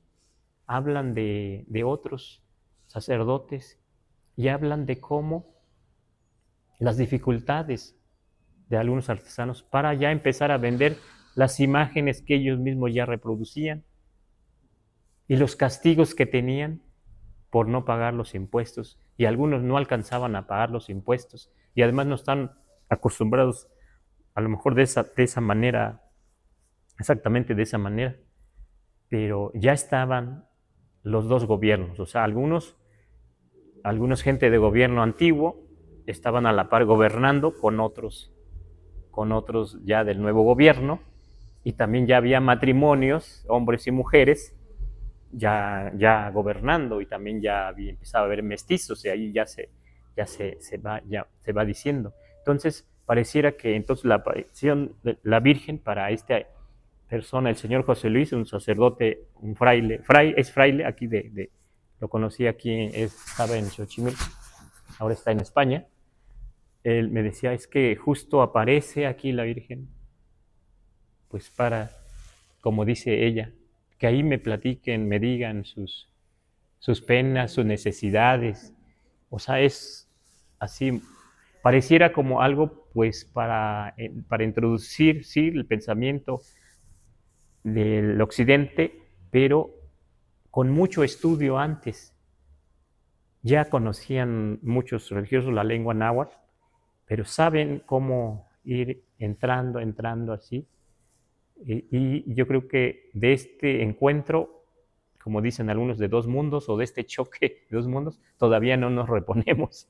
hablan de otros sacerdotes, y hablan de cómo las dificultades de algunos artesanos para ya empezar a vender las imágenes que ellos mismos ya reproducían, y los castigos que tenían por no pagar los impuestos, y algunos no alcanzaban a pagar los impuestos, y además no están acostumbrados a lo mejor de esa manera, exactamente de esa manera, pero ya estaban los dos gobiernos, o sea, algunos gente de gobierno antiguo estaban a la par gobernando con otros ya del nuevo gobierno, y también ya había matrimonios, hombres y mujeres, ya gobernando, y también ya había empezado a haber mestizos, y ahí ya se va diciendo. Entonces, pareciera que entonces la aparición de la Virgen para esta persona, el señor José Luis, un sacerdote, un fraile, es fraile aquí lo conocí aquí, estaba en Xochimilco, ahora está en España. Él me decía, es que justo aparece aquí la Virgen, pues para, como dice ella, que ahí me platiquen, me digan sus penas, sus necesidades. O sea, es así, pareciera como algo pues para introducir, sí, el pensamiento del occidente, pero con mucho estudio antes. Ya conocían muchos religiosos la lengua náhuatl, pero saben cómo ir entrando así. Y yo creo que de este encuentro, como dicen algunos, de dos mundos, o de este choque de dos mundos, todavía no nos reponemos.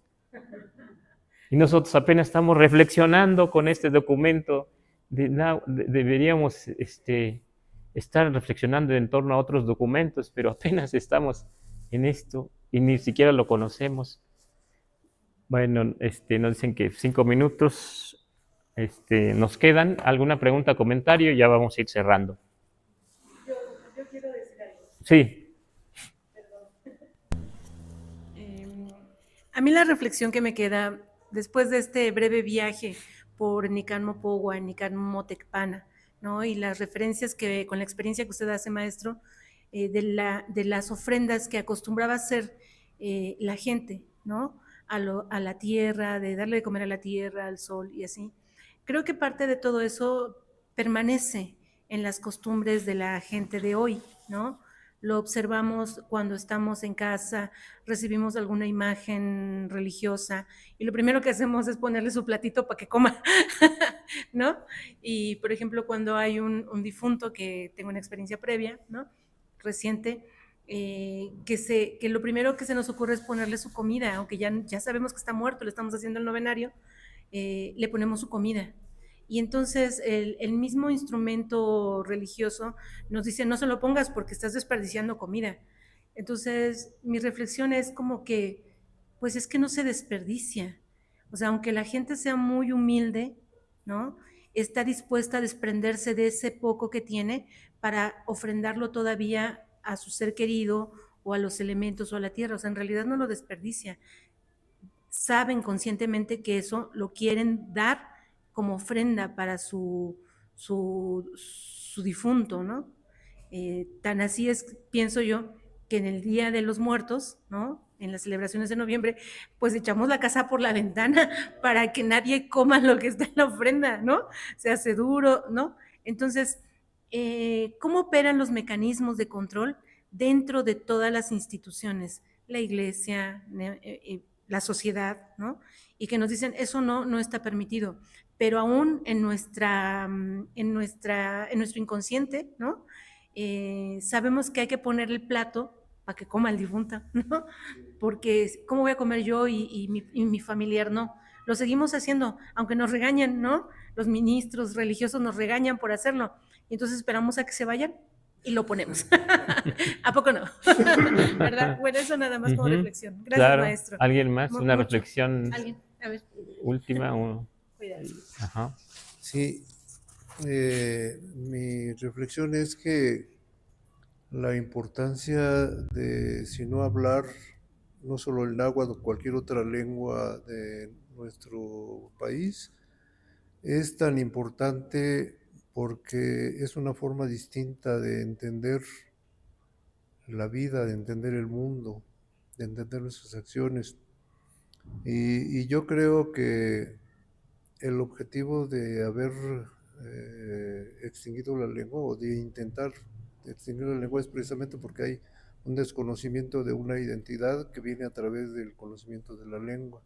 Y nosotros apenas estamos reflexionando con este documento. Deberíamos estar reflexionando en torno a otros documentos, pero apenas estamos en esto y ni siquiera lo conocemos. Bueno, nos dicen que 5 minutos nos quedan. ¿Alguna pregunta, comentario? Ya vamos a ir cerrando. Yo quiero decir algo. Sí. A mí la reflexión que me queda después de este breve viaje por Nican Mopogua, Nican Motecpana, ¿no? Y las referencias que, con la experiencia que usted hace, maestro, de las ofrendas que acostumbraba a hacer la gente, ¿no? A la tierra, de darle de comer a la tierra, al sol y así. Creo que parte de todo eso permanece en las costumbres de la gente de hoy, ¿no? Lo observamos cuando estamos en casa, recibimos alguna imagen religiosa y lo primero que hacemos es ponerle su platito para que coma, ¿no? Y, por ejemplo, cuando hay un difunto, que tengo una experiencia previa, ¿no? Reciente, que lo primero que se nos ocurre es ponerle su comida, aunque ya sabemos que está muerto, le estamos haciendo el novenario, le ponemos su comida. Y entonces el mismo instrumento religioso nos dice, no se lo pongas porque estás desperdiciando comida. Entonces mi reflexión es como que, pues es que no se desperdicia. O sea, aunque la gente sea muy humilde, ¿no? Está dispuesta a desprenderse de ese poco que tiene para ofrendarlo todavía a su ser querido o a los elementos o a la tierra. O sea, en realidad no lo desperdicia. Saben conscientemente que eso lo quieren dar como ofrenda para su difunto, ¿no? Tan así es, pienso yo, que en el Día de los Muertos, ¿no? En las celebraciones de noviembre, pues echamos la casa por la ventana para que nadie coma lo que está en la ofrenda, ¿no? Se hace duro, ¿no? Entonces, ¿cómo operan los mecanismos de control dentro de todas las instituciones? La iglesia, la sociedad, ¿no? Y que nos dicen, eso no está permitido. Pero aún en nuestro inconsciente, ¿no? Sabemos que hay que poner el plato para que coma el difunto, ¿no? Porque ¿cómo voy a comer yo y mi familiar no? Lo seguimos haciendo, aunque nos regañan, ¿no? Los ministros religiosos nos regañan por hacerlo. Y entonces esperamos a que se vayan y lo ponemos. ¿A poco no? ¿Verdad? Bueno, eso nada más como reflexión. Gracias, claro. maestro. ¿Alguien más? Una Mucho. reflexión ¿Alguien? A ver. última. Cuidado. Ajá. Sí, mi reflexión es que la importancia de, si no hablar, no solo el náhuatl o cualquier otra lengua de nuestro país, es tan importante porque es una forma distinta de entender la vida, de entender el mundo, de entender nuestras acciones. Y yo creo que el objetivo de haber extinguido la lengua o de intentar extinguir la lengua es precisamente porque hay un desconocimiento de una identidad que viene a través del conocimiento de la lengua.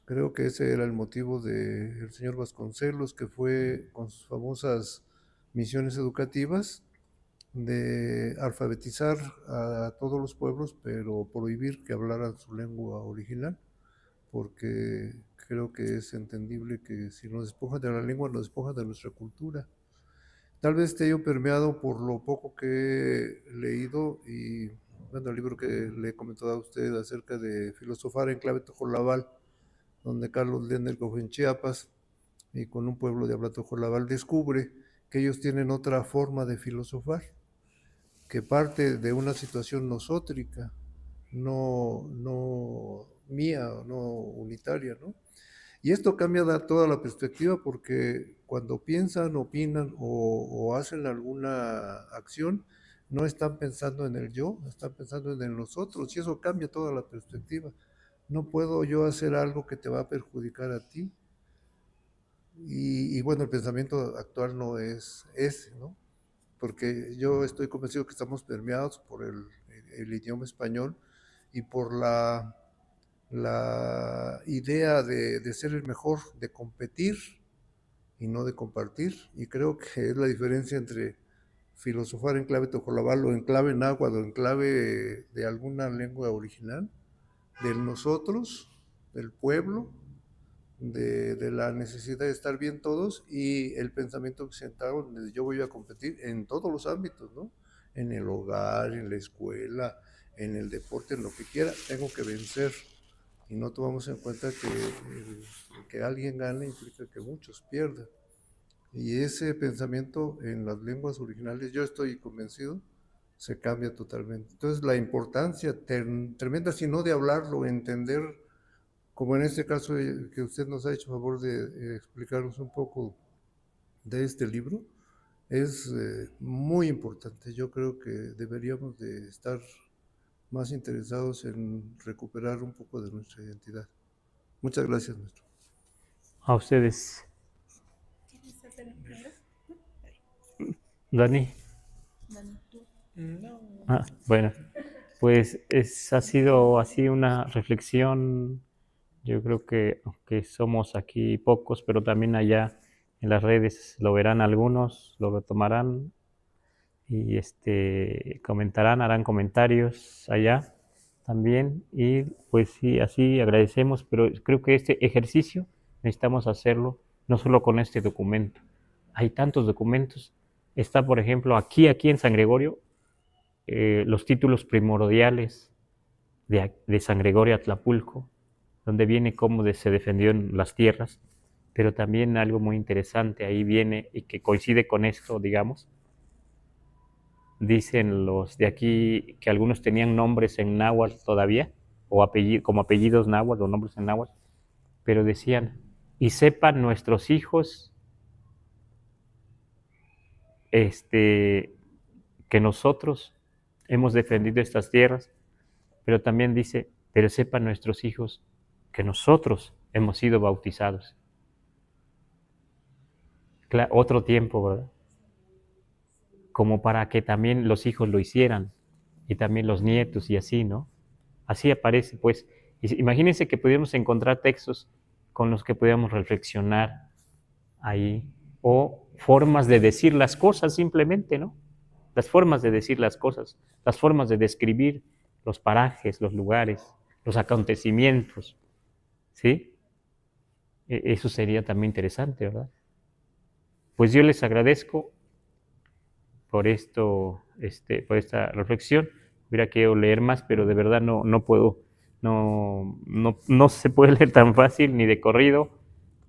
Creo que ese era el motivo del señor Vasconcelos, que fue con sus famosas misiones educativas de alfabetizar a todos los pueblos, pero prohibir que hablaran su lengua original, porque creo que es entendible que si nos despojan de la lengua, nos despojan de nuestra cultura. Tal vez esté yo permeado por lo poco que he leído y, bueno, el libro que le he comentado a usted acerca de filosofar en clave tojolabal, donde Carlos Lender fue en Chiapas y con un pueblo de habla tojolabal descubre que ellos tienen otra forma de filosofar, que parte de una situación nosótrica, no mía, no unitaria, ¿no? Y esto cambia toda la perspectiva porque cuando piensan, opinan o hacen alguna acción, no están pensando en el yo, están pensando en el nosotros y eso cambia toda la perspectiva. No puedo yo hacer algo que te va a perjudicar a ti. Y bueno, el pensamiento actual no es ese, ¿no? Porque yo estoy convencido que estamos permeados por el idioma español y por la idea de ser el mejor, de competir y no de compartir. Y creo que es la diferencia entre filosofar en clave tojolabal o en clave náhuatl o en clave de alguna lengua original, del nosotros, del pueblo, de la necesidad de estar bien todos y el pensamiento occidental donde yo voy a competir en todos los ámbitos, ¿no? En el hogar, en la escuela, en el deporte, en lo que quiera, tengo que vencer. Y no tomamos en cuenta que alguien gane implica que muchos pierdan. Y ese pensamiento en las lenguas originales, yo estoy convencido, se cambia totalmente. Entonces la importancia tremenda, si no de hablarlo, entender, como en este caso que usted nos ha hecho favor de explicarnos un poco de este libro, es muy importante. Yo creo que deberíamos de estar más interesados en recuperar un poco de nuestra identidad. Muchas gracias, maestro. A ustedes. Dani. No. Bueno, pues ha sido así una reflexión. Yo creo que aunque somos aquí pocos, pero también allá en las redes lo verán algunos, lo retomarán y comentarán, harán comentarios allá también. Y pues sí, así agradecemos, pero creo que este ejercicio necesitamos hacerlo no solo con este documento. Hay tantos documentos. Está, por ejemplo, aquí en San Gregorio, los títulos primordiales de San Gregorio Atlapulco, donde viene cómo se defendió en las tierras, pero también algo muy interesante ahí viene y que coincide con esto, digamos. Dicen los de aquí que algunos tenían nombres en náhuatl todavía, o como apellidos náhuatl o nombres en náhuatl, pero decían, y sepan nuestros hijos que nosotros hemos defendido estas tierras, pero también dice, pero sepan nuestros hijos que nosotros hemos sido bautizados. Claro, otro tiempo, ¿verdad? Como para que también los hijos lo hicieran, y también los nietos y así, ¿no? Así aparece, pues. Imagínense que pudiéramos encontrar textos con los que pudiéramos reflexionar ahí, o formas de decir las cosas simplemente, ¿no? Las formas de decir las cosas, las formas de describir los parajes, los lugares, los acontecimientos, ¿sí? Eso sería también interesante, ¿verdad? Pues yo les agradezco por esto, por esta reflexión. Hubiera querido leer más, pero de verdad no puedo, no se puede leer tan fácil ni de corrido,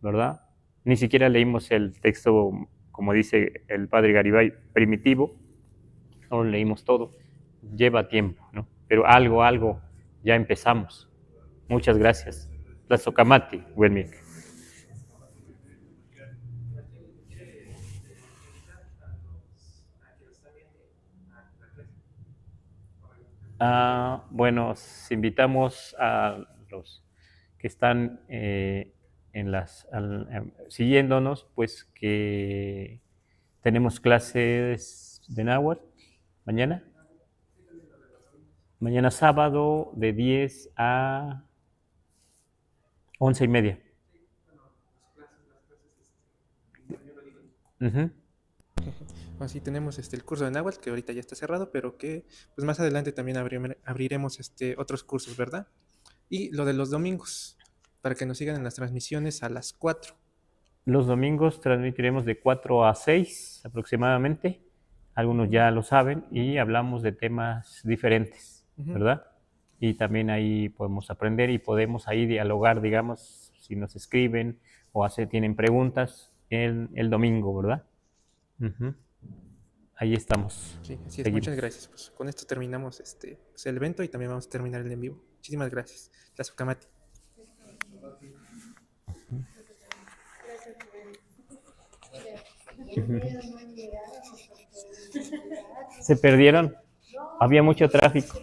¿verdad? Ni siquiera leímos el texto, como dice el padre Garibay, primitivo, no lo leímos todo, lleva tiempo, ¿no? Pero algo ya empezamos. Muchas gracias. La Socamati, Huelmic. Bueno, invitamos a los que están siguiéndonos, pues que tenemos clases de náhuatl mañana. Mañana sábado de 10 a 11:30. Uh-huh. Así tenemos el curso de náhuatl, que ahorita ya está cerrado, pero que pues más adelante también abriremos otros cursos, ¿verdad? Y lo de los domingos, para que nos sigan en las transmisiones a las 4. Los domingos transmitiremos de 4 a 6 aproximadamente. Algunos ya lo saben y hablamos de temas diferentes, ¿verdad? Y también ahí podemos aprender y podemos ahí dialogar, digamos, si nos escriben o tienen preguntas el domingo, ¿verdad? Uh-huh. Ahí estamos. Sí, así es. Muchas gracias. Pues con esto terminamos el evento y también vamos a terminar el en vivo. Muchísimas gracias. La Socamati. ¿Se perdieron? Había mucho tráfico.